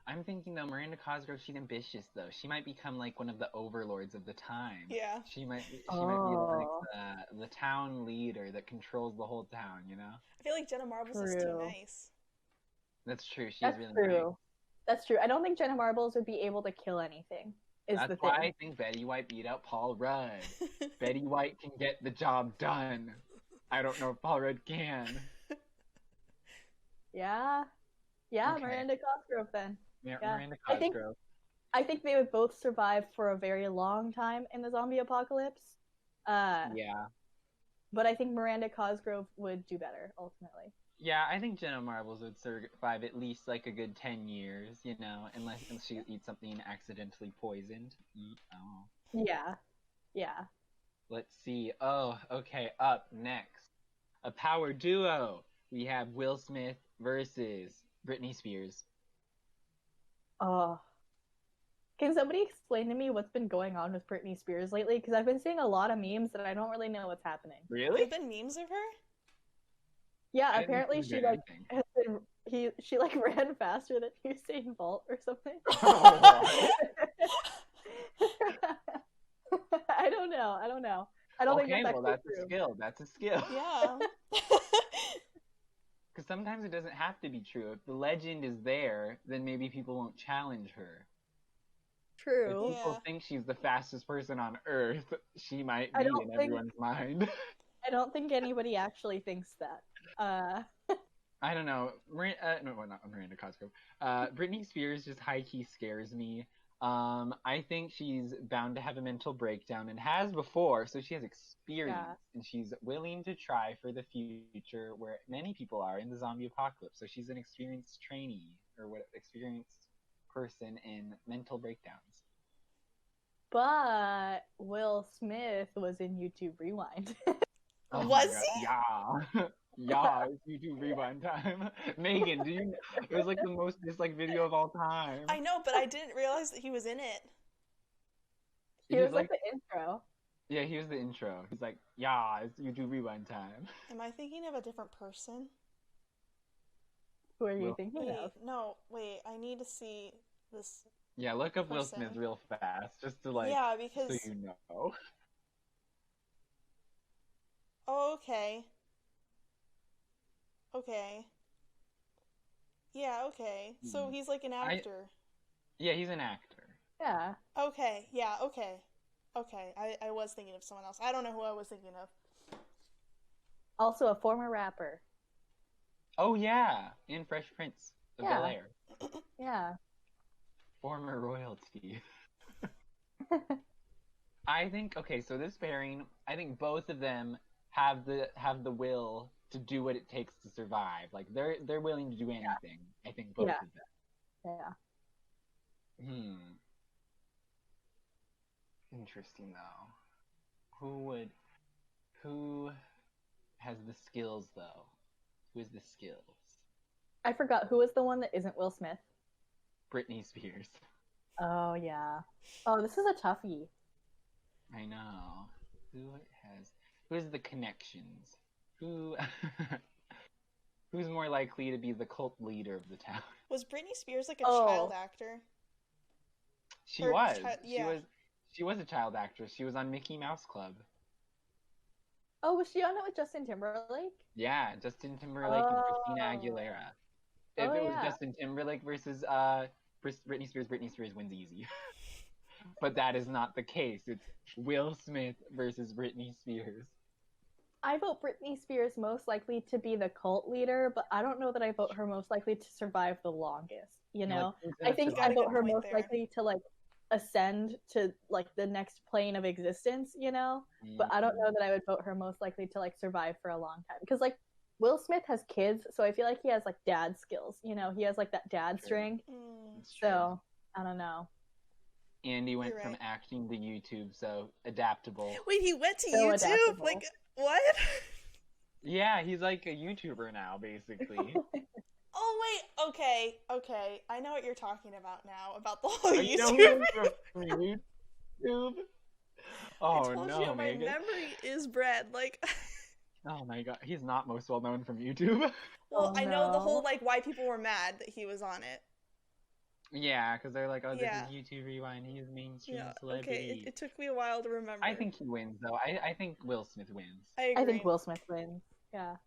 I'm thinking though, Miranda Cosgrove, she's ambitious though. She might become like one of the overlords of the time. Yeah. She might be like the town leader that controls the whole town, I feel like Jenna Marbles is too nice. That's true. She's That's really true. nice. That's true. I don't think Jenna Marbles would be able to kill anything. That's why I think Betty White beat out Paul Rudd. Betty White can get the job done. I don't know if Paul Rudd can. Yeah. Yeah, okay. Miranda Cosgrove then. Yeah, Miranda Cosgrove. I think they would both survive for a very long time in the zombie apocalypse. Yeah. But I think Miranda Cosgrove would do better, ultimately. Yeah, I think Jenna Marbles would survive at least like a good 10 years, unless she eats something accidentally poisoned. Yeah. Yeah. Let's see. Oh, okay. Up next, a power duo. We have Will Smith versus Britney Spears. Oh. Can somebody explain to me what's been going on with Britney Spears lately? Because I've been seeing a lot of memes that I don't really know what's happening. Really? There've been memes of her? Yeah, apparently she she ran faster than Usain Bolt or something. I don't know. I don't Okay, think that's well, actually that's a true. skill. That's a skill. Yeah. Because sometimes it doesn't have to be true. If the legend is there, then maybe people won't challenge her. If True. people think she's the fastest person on Earth, she might I be don't in think- everyone's mind. I don't think anybody actually thinks that. I don't know. No, well, not Miranda Cosgrove. Britney Spears just high-key scares me. I think she's bound to have a mental breakdown and has before, so she has experience and she's willing to try for the future where many people are in the zombie apocalypse. So she's an experienced trainee or what experienced person in mental breakdowns. But Will Smith was in YouTube Rewind. Oh Was my God. he? Yeah. Yeah, it's YouTube rewind time. Megan, do you? It was like the most disliked video of all time. I know, but I didn't realize that he was in it. He was like the intro. Yeah, he was the intro. He's like, yeah, it's YouTube rewind time. Am I thinking of a different person? Who are you Will- thinking Wait, of? no, wait. I need to see this. Yeah, look up Will Person. Smith real fast, just to like, Yeah, so because. you know. Oh, okay. Okay. Yeah, okay. So he's like an actor. Yeah, he's an actor. Yeah. Okay, yeah, okay. Okay, I was thinking of someone else. I don't know who I was thinking of. Also a former rapper. Oh yeah, in Fresh Prince of Yeah. Bel-Air. Yeah. Former royalty. I think okay, so this pairing, I think both of them have the will to do what it takes to survive. Like they're willing to do anything. I think both Yeah. of them. Yeah. Interesting though. Who has the skills though? Who has the skills? I forgot who was the one that isn't Will Smith. Britney Spears. Oh yeah. Oh, this is a toughie. I know. Who's the connections? Who's more likely to be the cult leader of the town? Was Britney Spears like a Oh. child actor? She Or was. yeah. She was a child actress. She was on Mickey Mouse Club. Oh, was she on it with Justin Timberlake? Yeah, Justin Timberlake and Christina Oh. Aguilera. If Oh, it was yeah. Justin Timberlake versus Britney Spears wins easy. But that is not the case. It's Will Smith versus Britney Spears. I vote Britney Spears most likely to be the cult leader, but I don't know that I vote her most likely to survive the longest. You know, I think got I a vote good her point most there. likely to like ascend to like the next plane of existence. You know, but I don't know that I would vote her most likely to like survive for a long time because like Will Smith has kids, so I feel like he has like dad skills. You know, he has like that dad True. string. It's true. So I don't know. Andy went You're from right. acting to YouTube, so adaptable. Wait, he went to So YouTube? adaptable. Like, what? Yeah, he's like a YouTuber now, basically. Oh, wait, okay. I know what you're talking about now, about the whole You know YouTube. him from YouTube? Oh I told no, you, my Megan. memory is bred. Like, Oh my god, he's not most well known from YouTube. well, Oh, I know the no. whole, like, why people were mad that he was on it. Yeah, because they're like, oh, this Yeah. is YouTube Rewind. He's a mainstream Yeah, celebrity. okay, it took me a while to remember. I think he wins, though. I think Will Smith wins. I agree. I think Will Smith wins. Yeah.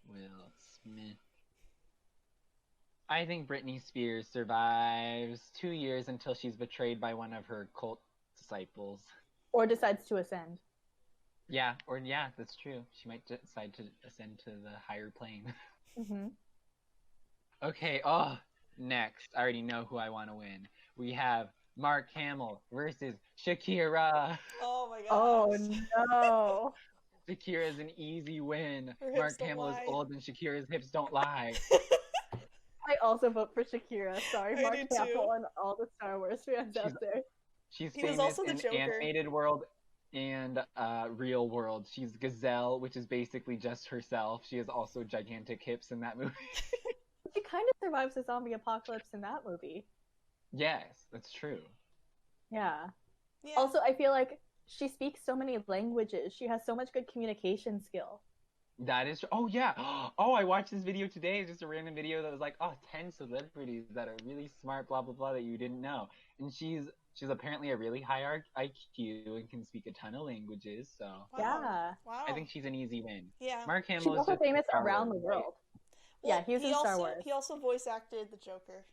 Will Smith. I think Britney Spears survives 2 years until she's betrayed by one of her cult disciples. Or decides to ascend. Yeah, that's true. She might decide to ascend to the higher plane. Mm-hmm. Okay, next. I already know who I want to win. We have Mark Hamill versus Shakira. Oh my god. Oh no. Shakira is an easy win. Her hips Mark don't Hamill is lie. old and Shakira's hips don't lie. I also vote for Shakira. Sorry, I Mark do too. Hamill and all the Star Wars fans out there. She's He was famous also the in Joker. animated world and real world. She's Gazelle, which is basically just herself. She has also gigantic hips in that movie. She kind of survives the zombie apocalypse in that movie. Yes, that's true. Yeah. Yeah. Also, I feel like she speaks so many languages. She has so much good communication skill. That is. Oh yeah. Oh, I watched this video today. It's just a random video that was like, 10 celebrities that are really smart, blah blah blah, that you didn't know. And she's She's apparently a really high IQ and can speak a ton of languages, so Wow. Yeah. Wow. I think she's an easy win. Yeah. Mark She's Hamill is also just famous Star around Wars, the right? world. Well, Yeah, he was in Star Wars. He also voice acted the Joker.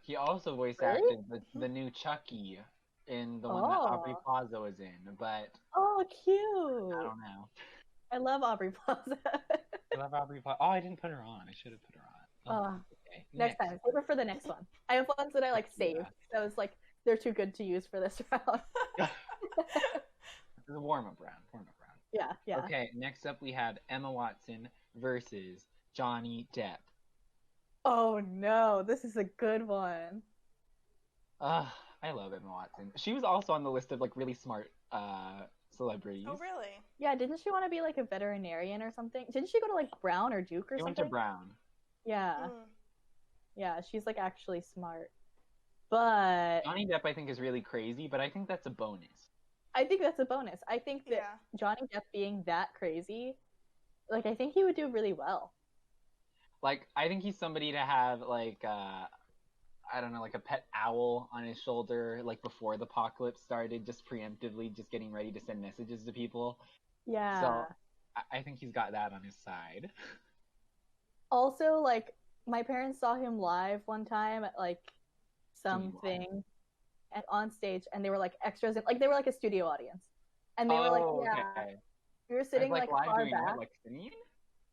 He also voice Really? acted the new Chucky in the one that Aubrey Oh. Plaza was in, but Oh, I cute. don't know. I love Aubrey Plaza. I love Aubrey Plaza. Oh, I didn't put her on. I should have put her on. Oh, okay. Next time. Save her for the next one. I have ones that I like saved. Yeah. So I was like, they're too good to use for this round. It's a warm-up round. Yeah, yeah. Okay, next up we have Emma Watson versus Johnny Depp. Oh no, this is a good one. I love Emma Watson. She was also on the list of like really smart celebrities. Oh, really? Yeah, didn't she want to be like a veterinarian or something? Didn't she go to like Brown or Duke or She something? went to Brown. Yeah. Mm. Yeah, she's like actually smart. But Johnny Depp I think is really crazy, but I think that's a bonus. I think that's a bonus. I think that Yeah. Johnny Depp being that crazy, like I think he would do really well. Like I think he's somebody to have like I don't know, like a pet owl on his shoulder, like before the apocalypse started, just preemptively, just getting ready to send messages to people. Yeah. So I think he's got that on his side. Also, like my parents saw him live one time at like something and on stage, and they were like extras, like they were like a studio audience, and they were like, yeah, okay. we were sitting like live far doing back. what, like singing?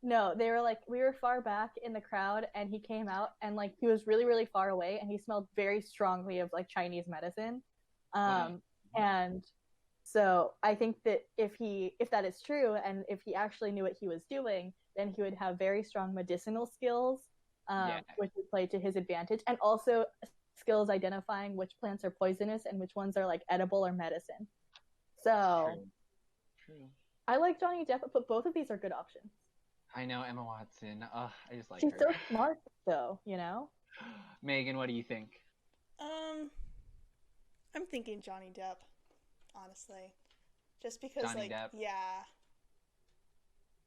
No, they were like, we were far back in the crowd, and he came out, and like he was really, really far away, and he smelled very strongly of like Chinese medicine. And so I think that if that is true, and if he actually knew what he was doing, then he would have very strong medicinal skills, which would play to his advantage, and also skills identifying which plants are poisonous and which ones are like edible or medicine. So True. I like Johnny Depp, but both of these are good options. I know Emma Watson. I just like She's her. so smart, though, you know? Megan, what do you think? I'm thinking Johnny Depp, honestly. Just because, Johnny Depp? Yeah.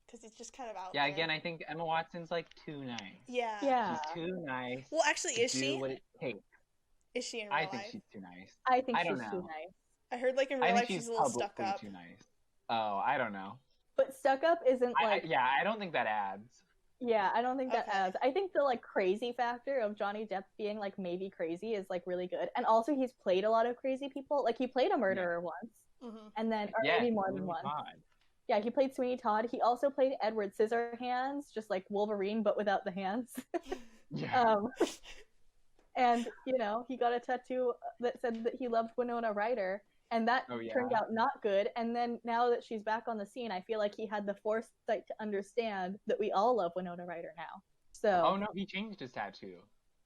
Because it's just kind of out there. Yeah, again, I think Emma Watson's like too nice. Yeah. Yeah. She's too nice. Well, actually, is to she? do what it takes. Is she in real I life? think she's too nice. I think I don't she's know. too nice. I heard, like, in I real think life, she's a little stuck publicly up. too nice. Oh, I don't know. But stuck up isn't like... I don't think that adds. Yeah, I don't think that Okay. adds. I think the like crazy factor of Johnny Depp being like maybe crazy is like really good. And also he's played a lot of crazy people. Like he played a murderer once. Mm-hmm. And then, or maybe more than once. Yeah, he played Sweeney Todd. He also played Edward Scissorhands, just like Wolverine, but without the hands. Yeah. And, you know, he got a tattoo that said that he loved Winona Ryder, and that turned out not good. And then now that she's back on the scene, I feel like he had the foresight to understand that we all love Winona Ryder now. So Oh, no, he changed his tattoo.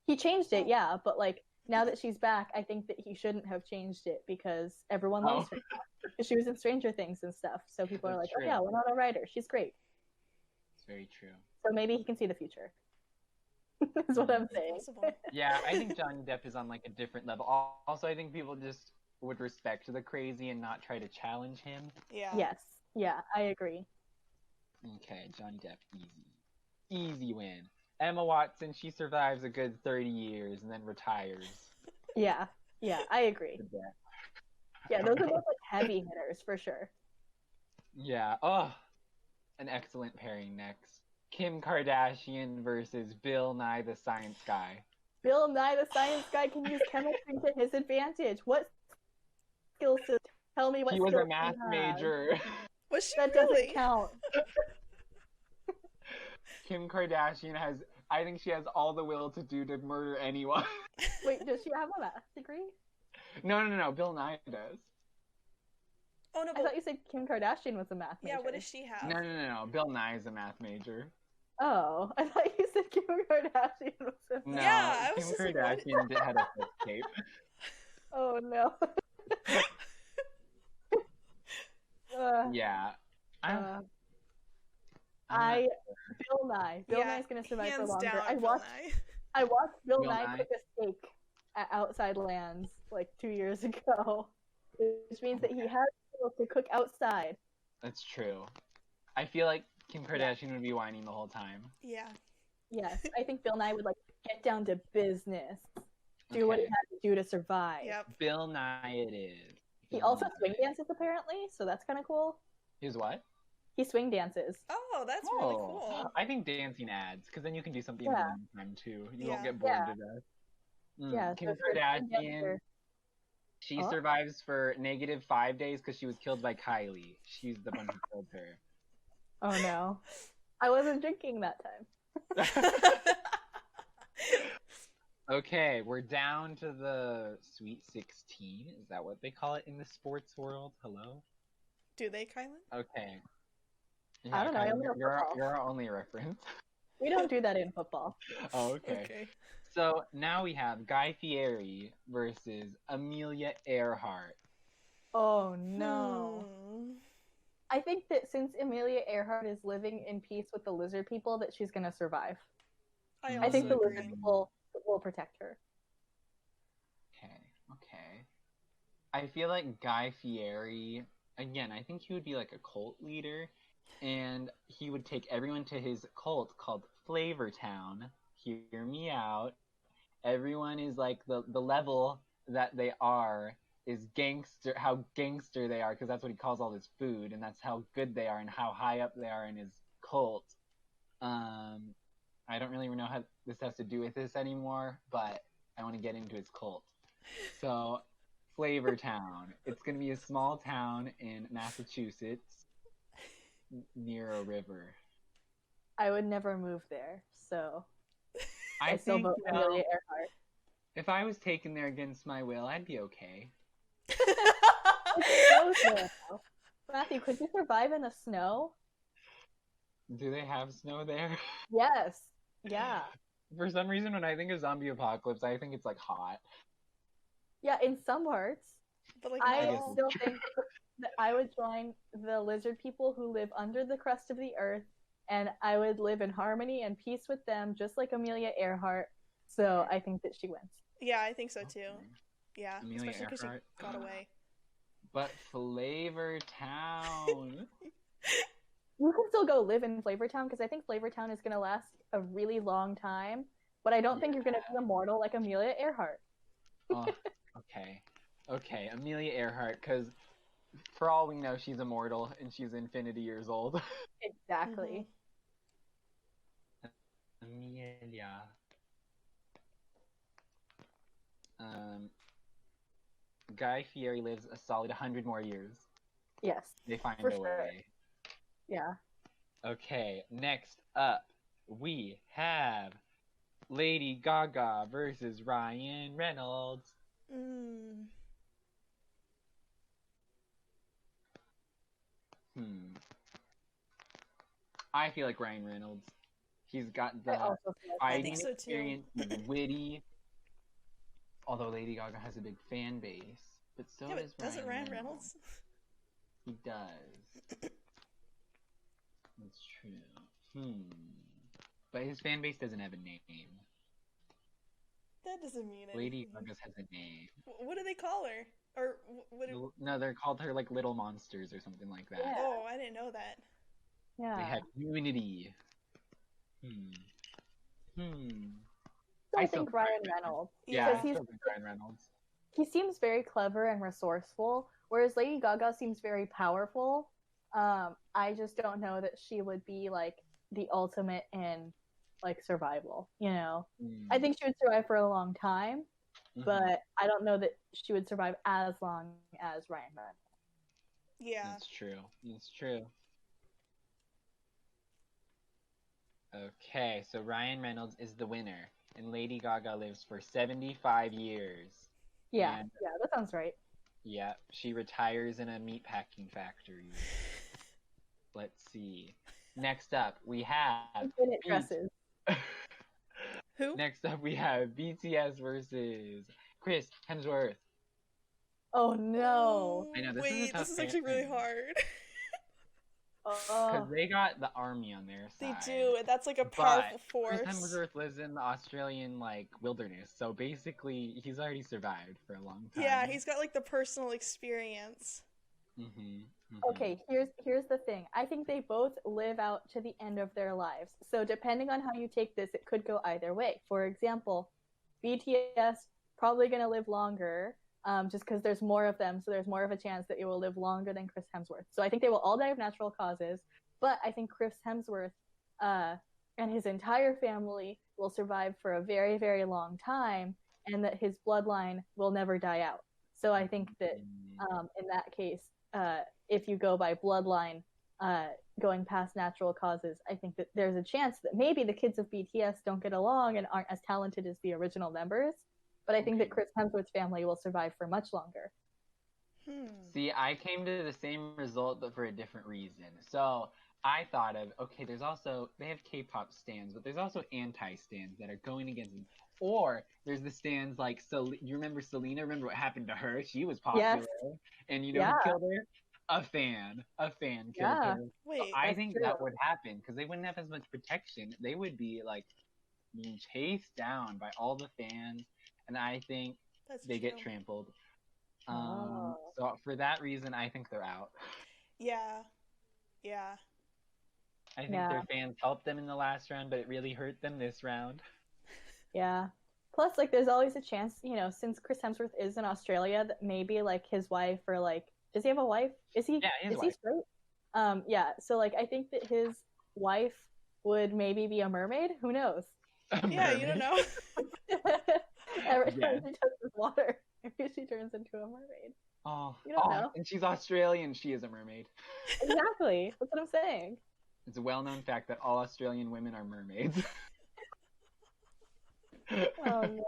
he changed it, yeah, but like now that she's back, I think that he shouldn't have changed it because everyone loves her. She was in Stranger Things and stuff, so people are like, That's oh yeah, Winona Ryder, she's great. It's very true. So maybe he can see the future. Is what I'm saying. Possible. Yeah, I think Johnny Depp is on like a different level. Also, I think people just would respect the crazy and not try to challenge him. Yeah. Yes, yeah, I agree. Okay, Johnny Depp, easy win. Emma Watson, she survives a good 30 years and then retires. Yeah, I agree. to death. Yeah, those are both like heavy hitters for sure. Yeah. Oh, an excellent pairing next. Kim Kardashian versus Bill Nye the Science Guy. Bill Nye the Science Guy can use chemistry to his advantage. What skills to tell me what He was skills a math he has. major. Was she That really? doesn't count. Kim Kardashian has, I think she has all the will to do to murder anyone. Wait, does she have a math degree? No. Bill Nye does. Oh, no, I but... thought you said Kim Kardashian was a math major. Yeah, what does she have? No. Bill Nye is a math major. Oh, I thought you said Kim Kardashian was a No, math. Yeah, I was Kim just like, Kardashian had a flip tape. Oh no. Yeah. Bill Nye. Bill Nye's gonna survive for hands longer. down, I Bill watched Nye. Bill Bill Nye Nye. cook a steak at Outside Lands like 2 years ago, which means that he has skills to cook outside. That's true. I feel like Kim Kardashian would be whining the whole time. Yeah. Yes, I think Bill Nye would like get down to business. do what he Okay. had to do to survive. Yep. Bill Nye it is. He Bill also Nye. swing dances apparently, so that's kind of cool. He's what? He swing dances. Oh, that's really cool. I think dancing adds, because then you can do something Yeah. in the meantime too. You won't Yeah. get bored Yeah. to death. Yeah, Kim so for a swing Kardashian, dancer- she Oh. survives for -5 days because she was killed by Kylie. She's the one who killed her. Oh no, I wasn't drinking that time. Okay, we're down to the Sweet 16. Is that what they call it in the sports world? Hello? Do they, Kylan? Okay. I don't know, I only know you're football. our only reference. We don't do that in football. Oh, okay. So now we have Guy Fieri versus Amelia Earhart. Oh no. Hmm. I think that since Amelia Earhart is living in peace with the lizard people, that she's gonna survive. I think the also lizard agree. people will protect her. Okay. I feel like Guy Fieri, again, I think he would be like a cult leader, and he would take everyone to his cult called Flavor Town. Hear me out. Everyone is like the level that they are is gangster, how gangster they are, because that's what he calls all this food, and that's how good they are and how high up they are in his cult. I don't really know how this has to do with this anymore, but I want to get into his cult. So, Flavor Town. It's going to be a small town in Massachusetts near a river. I would never move there, so I still think, vote Amelia Earhart. if I was taken there against my will, I'd be okay. It snows there now. Matthew, could you survive in the snow? Do they have snow there? Yes. Yeah. For some reason, when I think of zombie apocalypse, I think it's like hot. Yeah, in some parts. But like, I not all. still think that I would join the lizard people who live under the crust of the earth, and I would live in harmony and peace with them, just like Amelia Earhart. So I think that she wins. Yeah, I think so too. Okay. Yeah, Amelia especially because she Earhart. got away. But Flavor Town. You can still go live in Flavortown because I think Flavortown is going to last a really long time, but I don't think you're going to be immortal like Amelia Earhart. Oh, okay, Amelia Earhart, because for all we know, she's immortal and she's infinity years old. Exactly. Amelia. Guy Fieri lives a solid 100 more years. Yes. They find For a sure. way. Yeah. Okay, next up, we have Lady Gaga versus Ryan Reynolds. Mm. I feel like Ryan Reynolds. He's got I the also feel like I fighting think so, too. experience, he's witty. Although Lady Gaga has a big fan base, but so Yeah, does but doesn't Ryan Reynolds? He does. That's true. But his fan base doesn't have a name. That doesn't mean anything. Lady Gaga's has a name. What do they call her? Or what? No, they're called her like Little Monsters or something like that. Yeah. Oh, I didn't know that. Yeah. They have unity. I think Ryan Reynolds. Yeah, Because I still think Ryan Reynolds. he seems very clever and resourceful, whereas Lady Gaga seems very powerful. I just don't know that she would be like the ultimate in like survival, you know. I think she would survive for a long time, but I don't know that she would survive as long as Ryan Reynolds. Yeah. That's true. That's true. Okay, so Ryan Reynolds is the winner, and Lady Gaga lives for 75 years. Yeah, And- yeah, that sounds right. Yeah, she retires in a meatpacking factory. Let's see. Next up, we have Infinite dresses. Who? Next up, we have BTS versus Chris Hemsworth. Oh no. I know, this is a Wait, tough this is actually really game. hard. Because they got the army on their They side. do, and that's like a But powerful Chris force. Hemsworth lives in the Australian like wilderness, so basically he's already survived for a long time. Yeah, he's got like the personal experience. Okay, here's the thing. I think they both live out to the end of their lives. So depending on how you take this, it could go either way. For example, BTS probably going to live longer, just because there's more of them, so there's more of a chance that you will live longer than Chris Hemsworth. So I think they will all die of natural causes, but I think Chris Hemsworth and his entire family will survive for a very, very long time, and that his bloodline will never die out. So I think that in that case, if you go by bloodline, going past natural causes, I think that there's a chance that maybe the kids of BTS don't get along and aren't as talented as the original members. But I think that Chris Hemsworth's family will survive for much longer. See, I came to the same result, but for a different reason. So I thought of, okay, they have K-pop stans, but there's also anti-stans that are going against them. Or there's the stans like, you remember Selena? Remember what happened to her? She was popular. Yes. And you know who killed her? A fan killed her. Wait, so I think that would happen because they wouldn't have as much protection. They would be like being chased down by all the fans, and I think they get trampled. So for that reason, I think they're out. Yeah. I think their fans helped them in the last round, but it really hurt them this round. Yeah. Plus, like, there's always a chance, you know, since Chris Hemsworth is in Australia, that maybe like his wife or like, does he have a wife? Is he? Yeah, is he straight? Yeah. So like, I think that his wife would maybe be a mermaid. Who knows? Yeah, you don't know. Every time she touches water, maybe she turns into a mermaid. Oh, you don't know. And she's Australian. She is a mermaid. Exactly. That's what I'm saying. It's a well-known fact that all Australian women are mermaids. Oh no!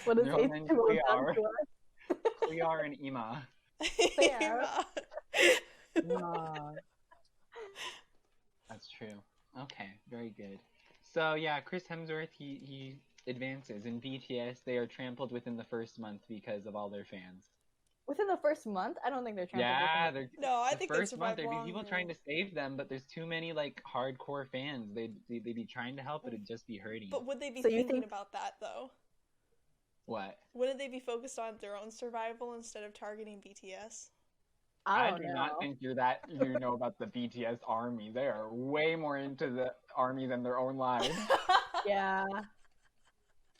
What is Clear and Ima. That's true. Okay, very good. So yeah, Chris Hemsworth, he advances. In BTS, they are trampled within the first month because of all their fans. Within the first month? I don't think they're trampled. Yeah, no, I think first month there'd be people trying to save them, but there's too many like hardcore fans. They'd be trying to help, but it'd just be hurting. But would they be thinking about that though? What? Wouldn't they be focused on their own survival instead of targeting BTS? I do not think you know about the BTS army. They are way more into the army than their own lives. Yeah.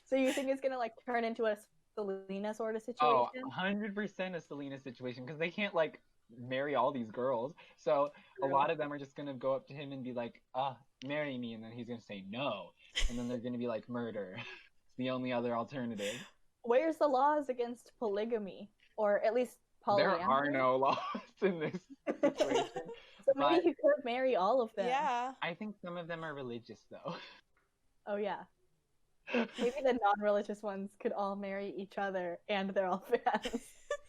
So you think it's gonna like turn into a Selena sort of situation? Oh, 100% a Selena situation, because they can't like marry all these girls. So a lot of them are just gonna go up to him and be like, marry me, and then he's gonna say no, and then they're gonna be like, murder. It's the only other alternative. Where's the laws against polygamy, or at least polyamory? There are no laws in this situation. So maybe he could marry all of them. Yeah. I think some of them are religious, though. Oh yeah. Maybe the non-religious ones could all marry each other, and they're all fans.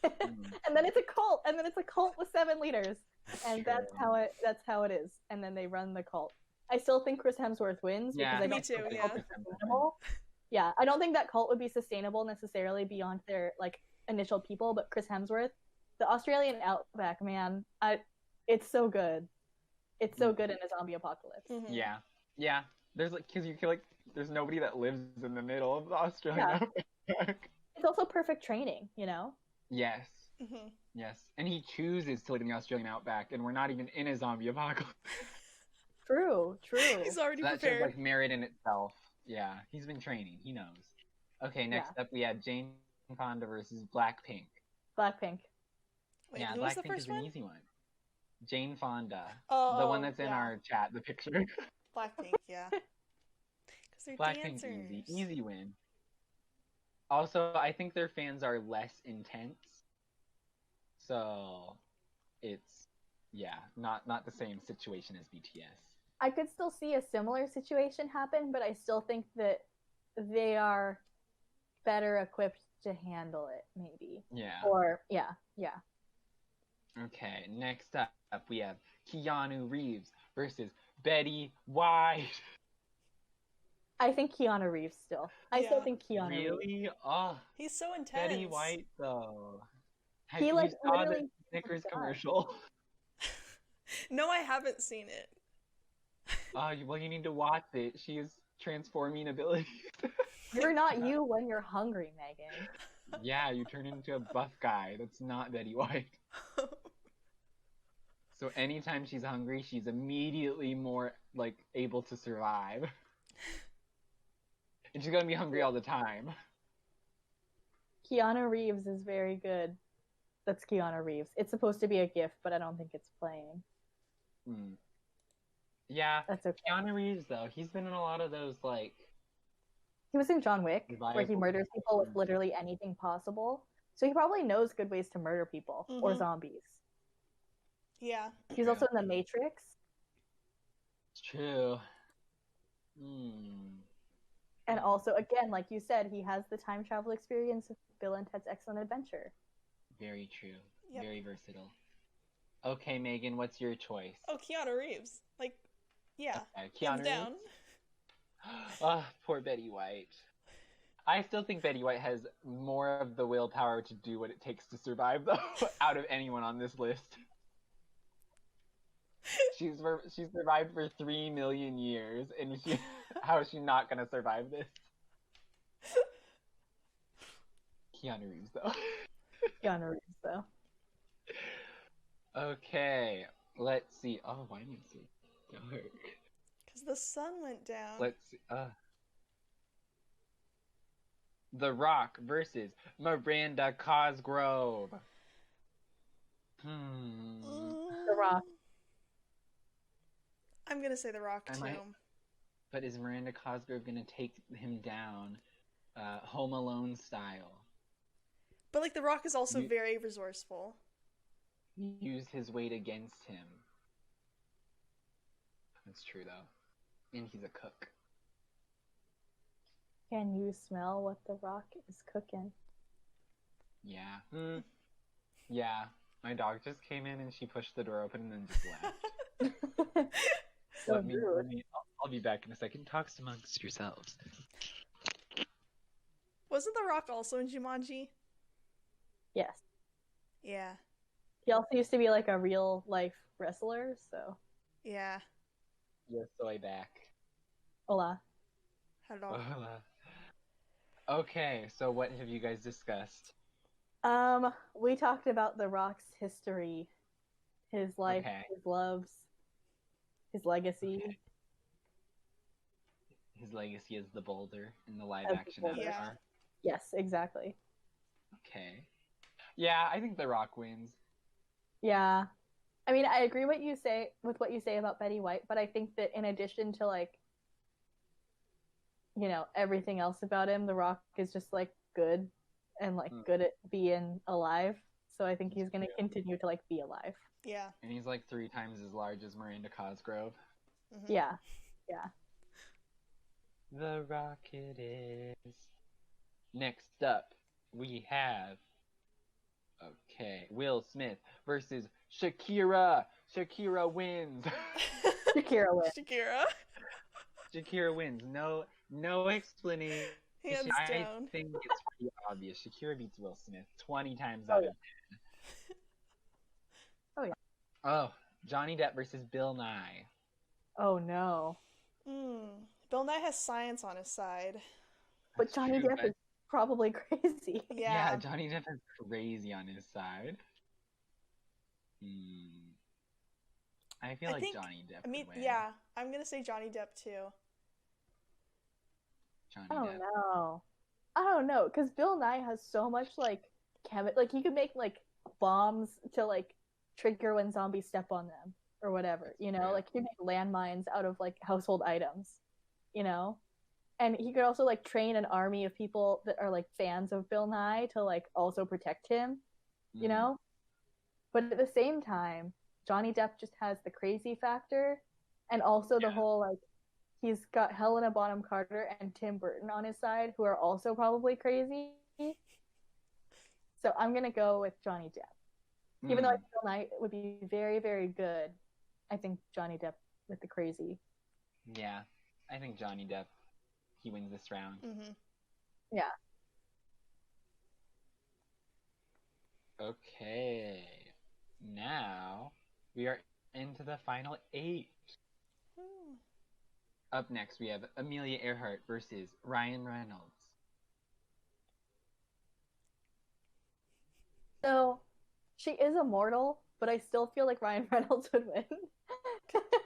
And then it's a cult, with 7 leaders, and that's how it is. And then they run the cult. I still think Chris Hemsworth wins because I don't think the cult is sustainable. Yeah, I don't think that cult would be sustainable necessarily beyond their like initial people. But Chris Hemsworth, the Australian outback, man, it's so good. It's so good in a zombie apocalypse. Mm-hmm. Yeah. There's like, because you feel like there's nobody that lives in the middle of the Australian outback. It's also perfect training, you know? Yes. Mm-hmm. Yes. And he chooses to live in the Australian outback, and we're not even in a zombie apocalypse. True. He's already prepared. That's just like merit in itself. Yeah, he's been training. He knows. Okay, next up we have Jane Fonda versus Blackpink. Blackpink. Wait, yeah, who was the Blackpink first is one? an easy one. Jane Fonda. Oh, the one that's in our chat, the picture. Blackpink, yeah. Because they're Blackpink's dancers. easy win. Also, I think their fans are less intense. So, it's, not the same situation as BTS. I could still see a similar situation happen, but I still think that they are better equipped to handle it, maybe. Yeah. Or, yeah. Okay, next up we have Keanu Reeves versus Betty White. I think Keanu Reeves still. I still think Keanu Reeves. Really? Oh. He's so intense. Betty White, though. He you like saw the Snickers commercial? No, I haven't seen it. Well, you need to watch it. She has transforming abilities. You're not you when you're hungry, Megan. Yeah, you turn into a buff guy. That's not Betty White. So anytime she's hungry, she's immediately more, like, able to survive. And she's gonna be hungry all the time. Keanu Reeves is very good. That's Keanu Reeves. It's supposed to be a gift, but I don't think it's playing. Hmm. Yeah, That's okay. Keanu Reeves though, he's been in a lot of those like He was in John Wick, where he revival. murders people with literally anything possible. So he probably knows good ways to murder people or zombies. Yeah. He's also in The Matrix. It's true. Hmm. And also, again, like you said, he has the time travel experience of Bill and Ted's Excellent Adventure. Very true. Yep. Very versatile. Okay, Megan, what's your choice? Oh, Keanu Reeves. Like, yeah. Okay, Hands Keanu down. Reeves? Oh, poor Betty White. I still think Betty White has more of the willpower to do what it takes to survive, though, out of anyone on this list. She's survived for 3 million years, and how is she not gonna survive this? Keanu Reeves, though. Keanu Reeves, though. Okay, let's see. Oh, why am I so dark? Because the sun went down. Let's see. The Rock versus Miranda Cosgrove. The Rock. I'm gonna say The Rock too. But is Miranda Cosgrove gonna take him down, Home Alone style? But like The Rock is also very resourceful. Use his weight against him. That's true though, and he's a cook. Can you smell what The Rock is cooking? Yeah. Yeah. My dog just came in and she pushed the door open and then just left. So I'll be back in a second. Talk amongst yourselves. Wasn't The Rock also in Jumanji? Yes. Yeah. He also used to be like a real life wrestler, so. Yeah. Yo soy back. Hola. Hello. Hola. Okay, so what have you guys discussed? We talked about The Rock's history, his life, his loves, his legacy. Okay. His legacy is the boulder in the live action Avatar. Yeah. Yes, exactly. Okay. Yeah, I think The Rock wins. Yeah. I mean, I agree with what you say about Betty White, but I think that in addition to like, you know, everything else about him, The Rock is just like good and like good at being alive. So I think he's going to continue to like be alive. Yeah. And he's like 3 times as large as Miranda Cosgrove. Yeah. Yeah. The Rock it is. Next up, we have Will Smith versus Shakira. Shakira wins. Shakira wins. Shakira wins. No explanation. Hands down. I think it's pretty obvious. Shakira beats Will Smith 20 times out of 10. Oh yeah. Oh, Johnny Depp versus Bill Nye. Oh no. Bill Nye has science on his side. But Johnny Depp is probably crazy. Yeah, Johnny Depp is crazy on his side. I feel like Johnny Depp would win. Yeah, I'm gonna say Johnny Depp too. I don't know, because Bill Nye has so much like like he could make like bombs to like trigger when zombies step on them or whatever, you know, like he could make landmines out of like household items, you know, and he could also like train an army of people that are like fans of Bill Nye to like also protect him, you know, but at the same time, Johnny Depp just has the crazy factor, and also the whole like. He's got Helena Bonham Carter and Tim Burton on his side, who are also probably crazy. So I'm going to go with Johnny Depp. Even though I feel Knight would be very, very good, I think Johnny Depp with the crazy. Yeah, I think Johnny Depp, he wins this round. Yeah. Okay. Now, we are into the final 8. Up next, we have Amelia Earhart versus Ryan Reynolds. So, she is immortal, but I still feel like Ryan Reynolds would win.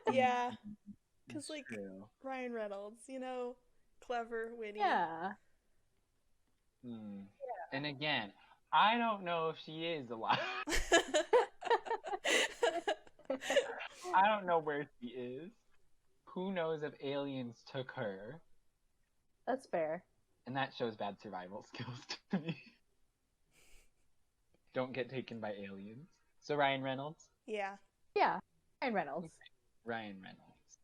Yeah. Because, like, Ryan Reynolds, you know, clever, witty. Yeah. Yeah. And again, I don't know if she is alive. I don't know where she is. Who knows if aliens took her? That's fair. And that shows bad survival skills to me. Don't get taken by aliens. So Ryan Reynolds? Yeah. Yeah, Ryan Reynolds. Ryan Reynolds.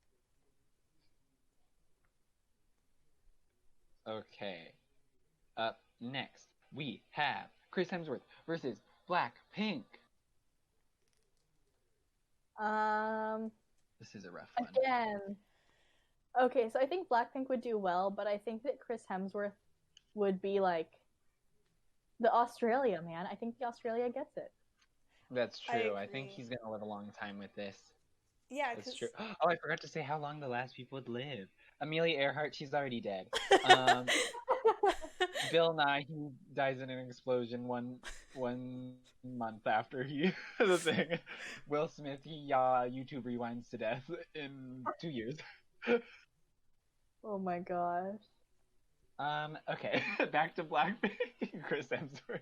Okay. Up next, we have Chris Hemsworth versus Blackpink. This is a rough one. Again. Okay, so I think Blackpink would do well, but I think that Chris Hemsworth would be like the Australia man. I think the Australia gets it. That's true. I agree. think he's gonna live a long time with this. Yeah, That's because true. Oh, I forgot to say how long the last people would live. Amelia Earhart, she's already dead. Bill Nye, he dies in an explosion one month after the thing. Will Smith, he YouTube rewinds to death in 2 years. Oh my gosh. Okay, back to Blackpink. Chris Hemsworth.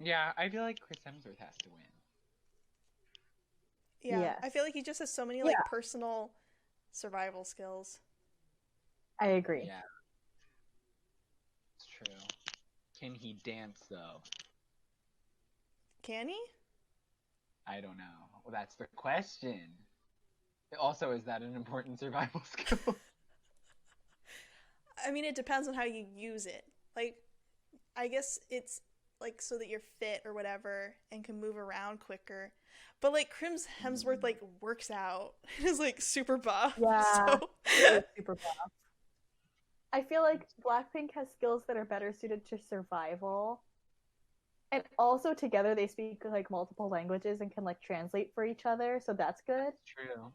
Yeah, I feel like Chris Hemsworth has to win. yeah, Yes. I feel like he just has so many like personal survival skills. I agree. Yeah, it's true. Can he dance though? Can he? I don't know. Well, that's the question. Also, is that an important survival skill? I mean, it depends on how you use it. Like, I guess it's like so that you're fit or whatever and can move around quicker. But like Chris Hemsworth like works out and is like super buff. Yeah. So... It's super buff. I feel like Blackpink has skills that are better suited to survival. And also together they speak like multiple languages and can like translate for each other, so that's good. True.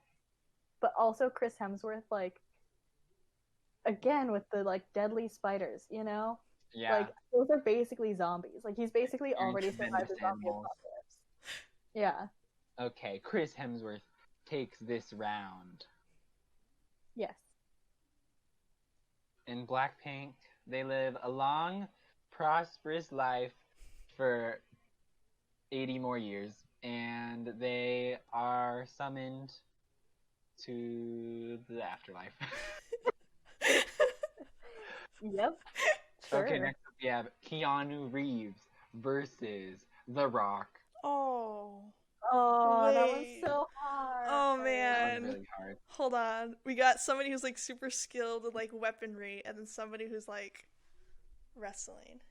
But also Chris Hemsworth, like, again with the like deadly spiders, you know? Yeah. Like those are basically zombies. Like he's basically Very already survived the tremendous zombie animals. apocalypse. Yeah. Okay, Chris Hemsworth takes this round. Yes. In Blackpink, they live a long, prosperous life for 80 more years, and they are summoned to the afterlife. Yep. Sure. Okay, next up we have Keanu Reeves versus The Rock. Oh. Oh, that was Wait. so hard. Oh That man. was really hard. Hold on. We got somebody who's like super skilled with like weaponry and then somebody who's like wrestling.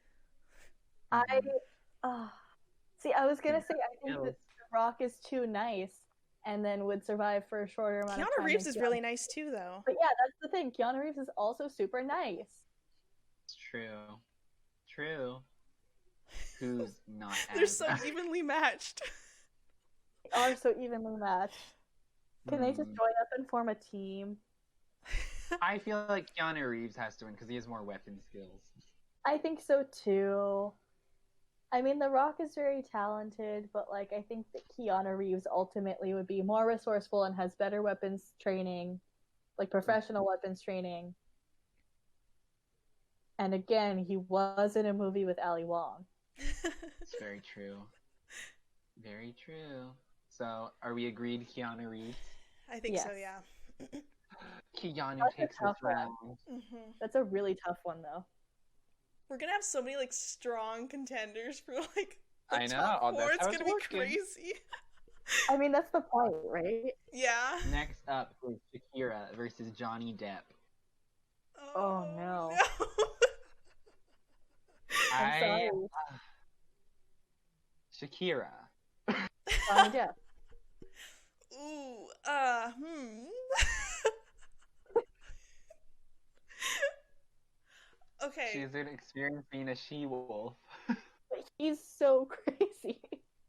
See, I was gonna say I think that The Rock is too nice and then would survive for a shorter amount of time. Keanu Reeves than is really nice too though. But yeah, that's the thing. Keanu Reeves is also super nice. It's true. True. Who's not They're as so evenly matched. They are so evenly matched. Can they just join up and form a team? I feel like Keanu Reeves has to win because he has more weapon skills. I think so too. I mean, The Rock is very talented, but like I think that Keanu Reeves ultimately would be more resourceful and has better weapons training, like professional weapons training. And again, he was in a movie with Ali Wong. It's very true. Very true. So, are we agreed, Keanu Reeves? I think so, Yes. yeah. Keanu That's a takes this tough one. round. That's a really tough one, though. We're gonna have so many like strong contenders for like the I know. top Oh, four. that's It's how gonna it's be working. crazy. I mean, that's the point, right? Yeah. Next up is Shakira versus Johnny Depp. Oh, no. I'm I sorry. Shakira. Johnny Depp. Ooh. Okay. She's an experienced being a she-wolf. He's so crazy.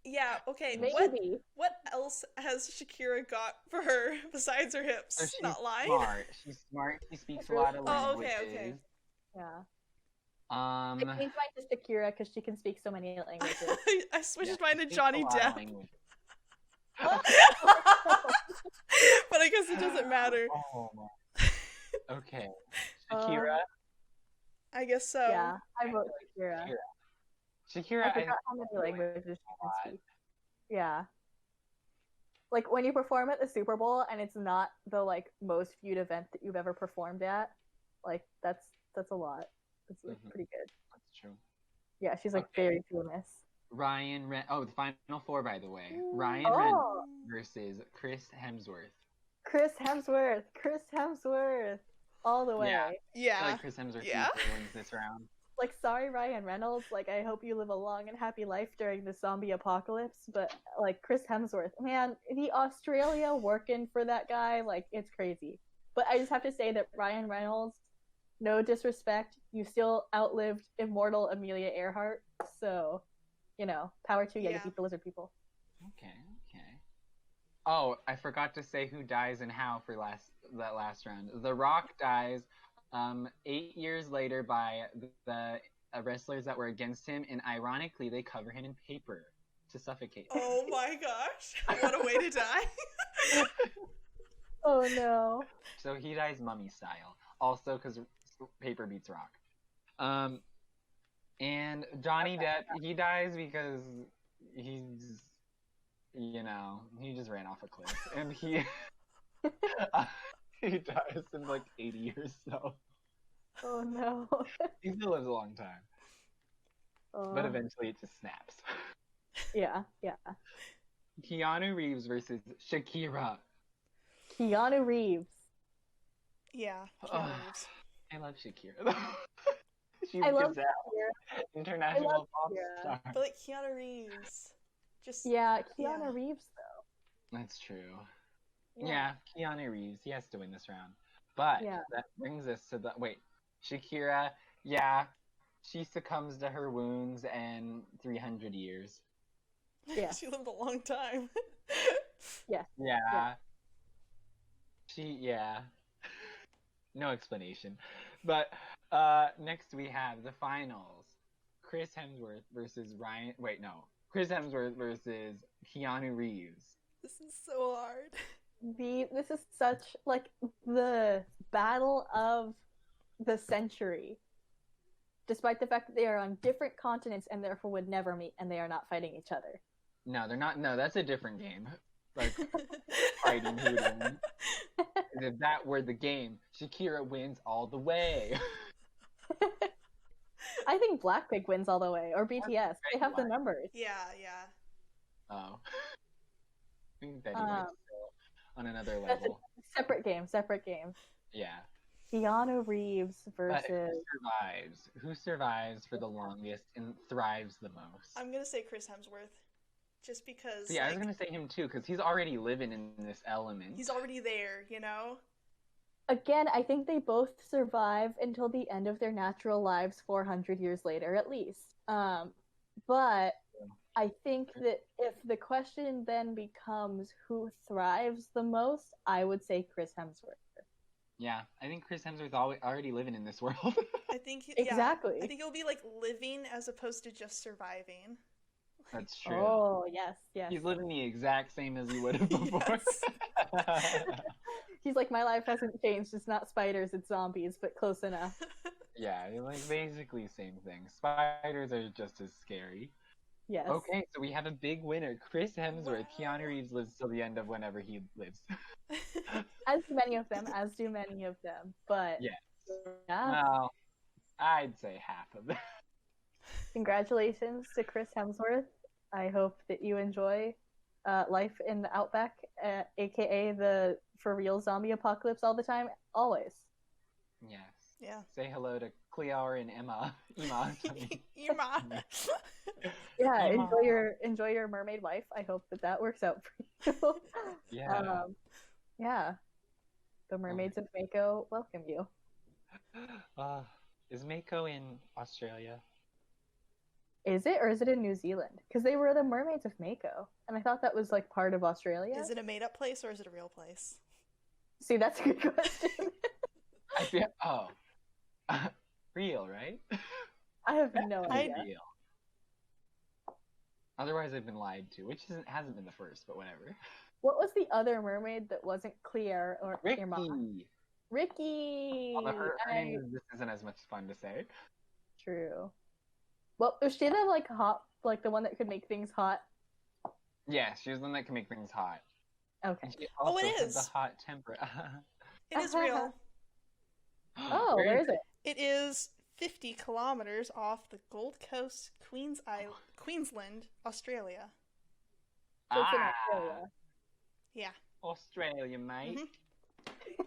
Yeah. Okay. Maybe. What else has Shakira got for her besides her hips? So she's Not lying. smart. She's smart. She speaks a lot of Oh, languages. okay. Yeah. I changed mine to Shakira because she can speak so many languages. I switched Yeah, mine she to speaks Johnny a lot of Depp. languages. But I guess it doesn't matter. Oh my. Okay. Uh, Shakira. I guess so. yeah, I vote Shakira. Shakira, I I think forgot how many really languages she can lot. speak. Yeah. Like when you perform at the Super Bowl and it's not the like most viewed event that you've ever performed at, like that's a lot. It's like pretty good. That's true. Yeah, she's like Okay. very famous. Oh, the final four, by the way. Ryan Oh. Reynolds versus Chris Hemsworth. Chris Hemsworth, all the way. Yeah. I Yeah. feel like Chris Hemsworth Yeah. easily wins this round. Like, sorry, Ryan Reynolds. Like, I hope you live a long and happy life during the zombie apocalypse. But like, Chris Hemsworth, man, the Australia working for that guy, like, it's crazy. But I just have to say that Ryan Reynolds, no disrespect, you still outlived immortal Amelia Earhart. So, you know, power to you. Yeah, you beat the lizard people. Okay. Oh, I forgot to say who dies and how for that last round. The Rock dies 8 years later by the wrestlers that were against him, and ironically, they cover him in paper to suffocate him. Oh my gosh. What a way to die. Oh no. So he dies mummy style. Also, because paper beats Rock. And Johnny Depp, he dies because he's, he just ran off a cliff. And he he dies in like 80 years, so. Oh no. He still lives a long time. But eventually it just snaps. Yeah. Keanu Reeves versus Shakira. Keanu Reeves. Yeah. Keanu Reeves. I love Shakira. She's I love Shakira. International pop star. But like Keanu Reeves. Keanu Reeves though. That's true. Yeah, Keanu Reeves. He has to win this round. But that brings us to Shakira, she succumbs to her wounds and 300 years. Yeah. She lived a long time. Yeah. No explanation. But next we have the finals. Chris Hemsworth versus Keanu Reeves. This is so hard. This is such like the battle of the century. Despite the fact that they are on different continents and therefore would never meet, and they are not fighting each other. No, they're not. No, that's a different game. Like fighting who would win. If that were the game, Shakira wins all the way. I think Blackpink wins all the way, or BTS. They have the numbers. Yeah. Oh. I think Betty White's still on another level. Separate game. Yeah. Keanu Reeves versus... But who survives for the longest and thrives the most? I'm gonna say Chris Hemsworth. Just because... Yeah, I was gonna say him too, because he's already living in this element. He's already there, you know? Again, I think they both survive until the end of their natural lives 400 years later, at least. But I think that if the question then becomes who thrives the most, I would say Chris Hemsworth. Yeah, I think Chris Hemsworth's already living in this world. I think exactly. I think he'll be like living as opposed to just surviving. That's true. Oh, yes. He's living the exact same as he would have before. He's like, my life hasn't changed. It's not spiders, it's zombies, but close enough. Yeah, like basically same thing. Spiders are just as scary. Yes. Okay, so we have a big winner. Chris Hemsworth. Wow. Keanu Reeves lives till the end of whenever he lives. As do many of them. But yes. Yeah. Well, I'd say half of them. Congratulations to Chris Hemsworth. I hope that you enjoy life in the Outback, aka the for real zombie apocalypse all the time, always. Yes. Yeah. Say hello to Clear and Emma. Emma. Yeah. Enjoy your mermaid wife. I hope that works out for you. Yeah. Yeah. The mermaids of Mako welcome you. Is Mako in Australia? Is it, or is it in New Zealand? Because they were the mermaids of Mako, and I thought that was like part of Australia. Is it a made-up place or is it a real place? See, that's a good question. I feel real, right? I have no idea. Real. Otherwise, I've been lied to, which hasn't been the first, but whatever. What was the other mermaid that wasn't Clear or Ricky? Irma? Ricky. Although her name this isn't as much fun to say. True. Well, was she the like hot, like the one that could make things hot? Yeah, she's the one that can make things hot. Okay. And she also it has is. the hot temper. It is real. Oh, where is it? It is 50 kilometers off the Gold Coast, Queensland, Australia. So it's in Australia. Yeah. Australia, mate. Mm-hmm.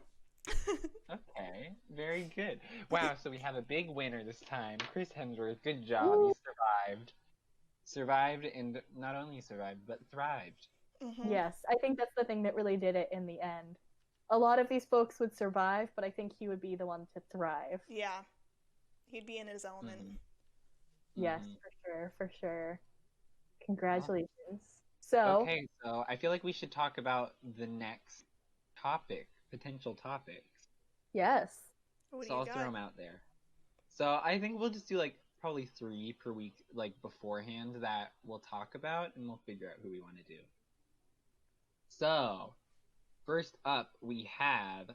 Okay, very good. Wow, so we have a big winner this time. Chris Hemsworth, good job. Woo. You survived. Survived and not only survived, but thrived. Mm-hmm. Yes, I think that's the thing that really did it in the end. A lot of these folks would survive, but I think he would be the one to thrive. Yeah. He'd be in his element. Yes, Mhm. for sure. Congratulations. So, Okay, so I feel like we should talk about the next topic, potential topics. yes. What do So you I'll got? throw them out there. So I think we'll just do like probably 3 per week, like beforehand, that we'll talk about, and we'll figure out who we want to do. So, first up, we have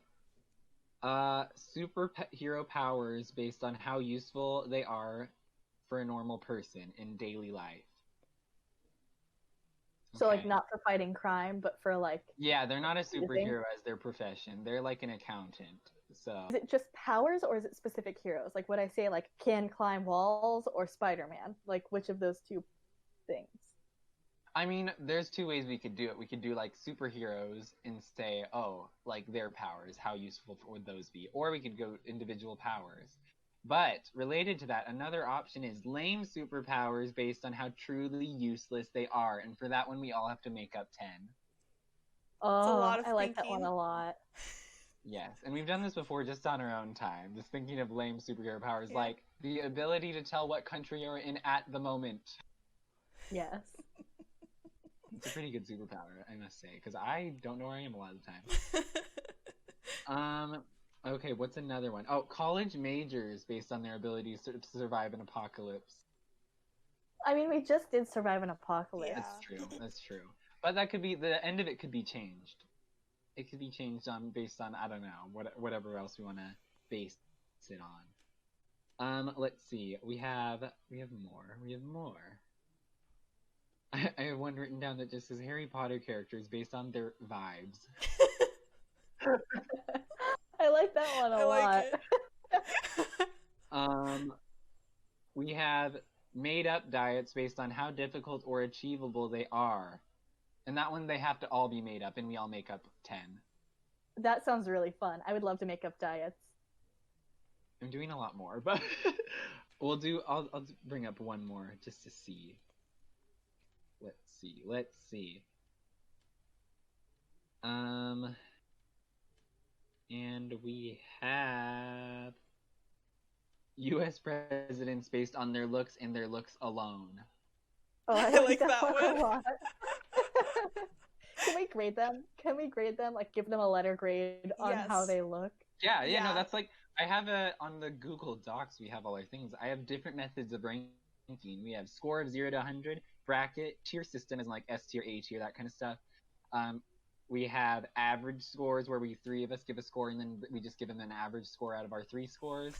superhero powers based on how useful they are for a normal person in daily life. So, like, Okay. not for fighting crime, but for, like, Yeah, they're not a think? superhero as their profession. They're like an accountant. So is it just powers or is it specific heroes? Like, would I say, like, can climb walls or Spider-Man? Like, which of those two things? I mean, there's 2 ways we could do it. We could do like superheroes and say, oh, like their powers, how useful would those be? Or we could go individual powers. But related to that, another option is lame superpowers based on how truly useless they are. And for that one, we all have to make up 10. Oh, lot of I like that one thinking. a lot. Yes, and we've done this before just on our own time. Just thinking of lame superhero powers, Yeah. like the ability to tell what country you're in at the moment. Yes. It's a pretty good superpower, I must say, because I don't know where I am a lot of the time. Okay, what's another one? Oh, college majors based on their ability to survive an apocalypse. I mean, we just did survive an apocalypse. Yeah. That's true. That's true. But that could be the end of it. Could be changed. It could be changed based on I don't know whatever else we want to base it on. Let's see. We have more. We have more. I have one written down that just says Harry Potter characters based on their vibes. I like that one a I lot. like it. We have made up diets based on how difficult or achievable they are. And that one, they have to all be made up, and we all make up 10. That sounds really fun. I would love to make up diets. I'm doing a lot more, but I'll bring up one more just to see. Let's see. And we have U.S. presidents based on their looks and their looks alone. Oh, I I like like that that one one. a lot. Can we grade them? Like, give them a letter grade on how Yes. they look? Yeah, no, Yeah. that's like I have on the Google Docs. We have all our things. I have different methods of ranking. We have score of 0 to 100, bracket, tier system is like S tier, A tier, that kind of stuff. We have average scores where we 3 of us give a score and then we just give them an average score out of our 3 scores.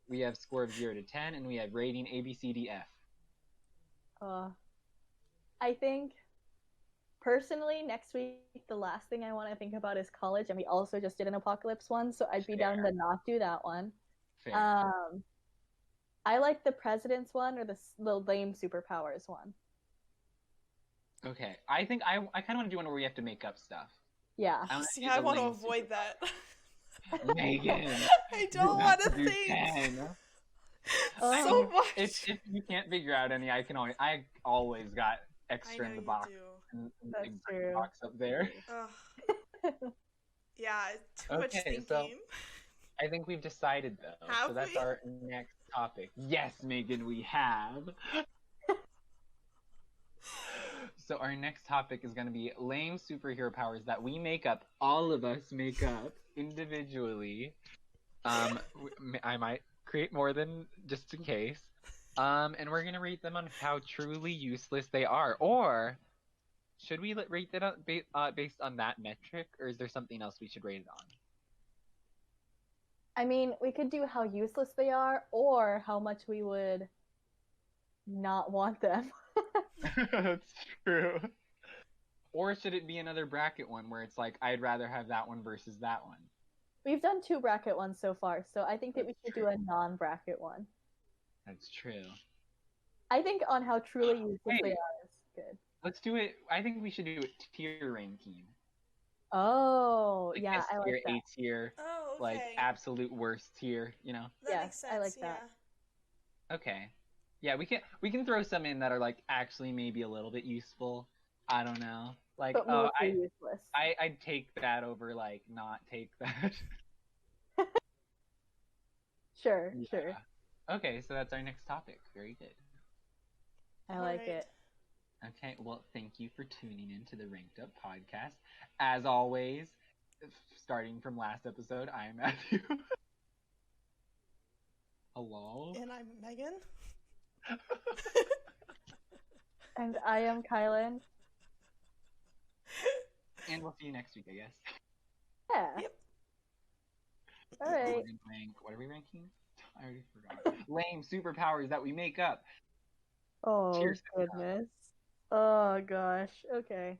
We have score of 0 to 10, and we have rating A, B, C, D, F. I think, personally, next week, the last thing I want to think about is college, and we also just did an apocalypse one, so I'd be down to not do that one. Fair. I like the president's one or the lame superpowers one. Okay, I think I kind of want to do one where we have to make up stuff. Yeah. See, I want to avoid that. Megan, I don't want to think 10. so much. If you can't figure out any, I always got I extra know in the you box. do. And That's big true. box up there. Ugh. Yeah, too much Okay, thinking. so- I think we've decided though. Have so that's we? our next topic. Yes, Megan, we have. So our next topic is going to be lame superhero powers that we make up. All of us make up individually. I might create more than just in case. And we're going to rate them on how truly useless they are. Or should we rate it based on that metric, or is there something else we should rate it on? I mean, we could do how useless they are or how much we would not want them. That's true. Or should it be another bracket one where it's like I'd rather have that one versus that one? We've done 2 bracket ones so far, so I think that we That's should true. do a non-bracket one. That's true. I think on how truly useless Hey. they are is good. Let's do it. I think we should do it tier ranking. Oh, Like yeah, S I like tier, that. A tier, Oh, okay. like absolute worst tier, you know? That Yes, makes sense. I like yeah. that. Okay. Yeah, we can throw some in that are like actually maybe a little bit useful. I don't know. Like, But oh, mostly useless. I'd take that over like not take that. Sure, Yeah. sure. Okay, so that's our next topic. Very good. I like Alright. it. Okay, well, thank you for tuning in to the Ranked Up podcast. As always, starting from last episode, I'm Matthew. Hello. And I'm Megan. And I am Kylan. And we'll see you next week, I guess. Yeah. Yep. All right. We're gonna rank, what are we ranking? I already forgot. Lame superpowers that we make up. Oh, Cheers. goodness. Oh, gosh. Okay.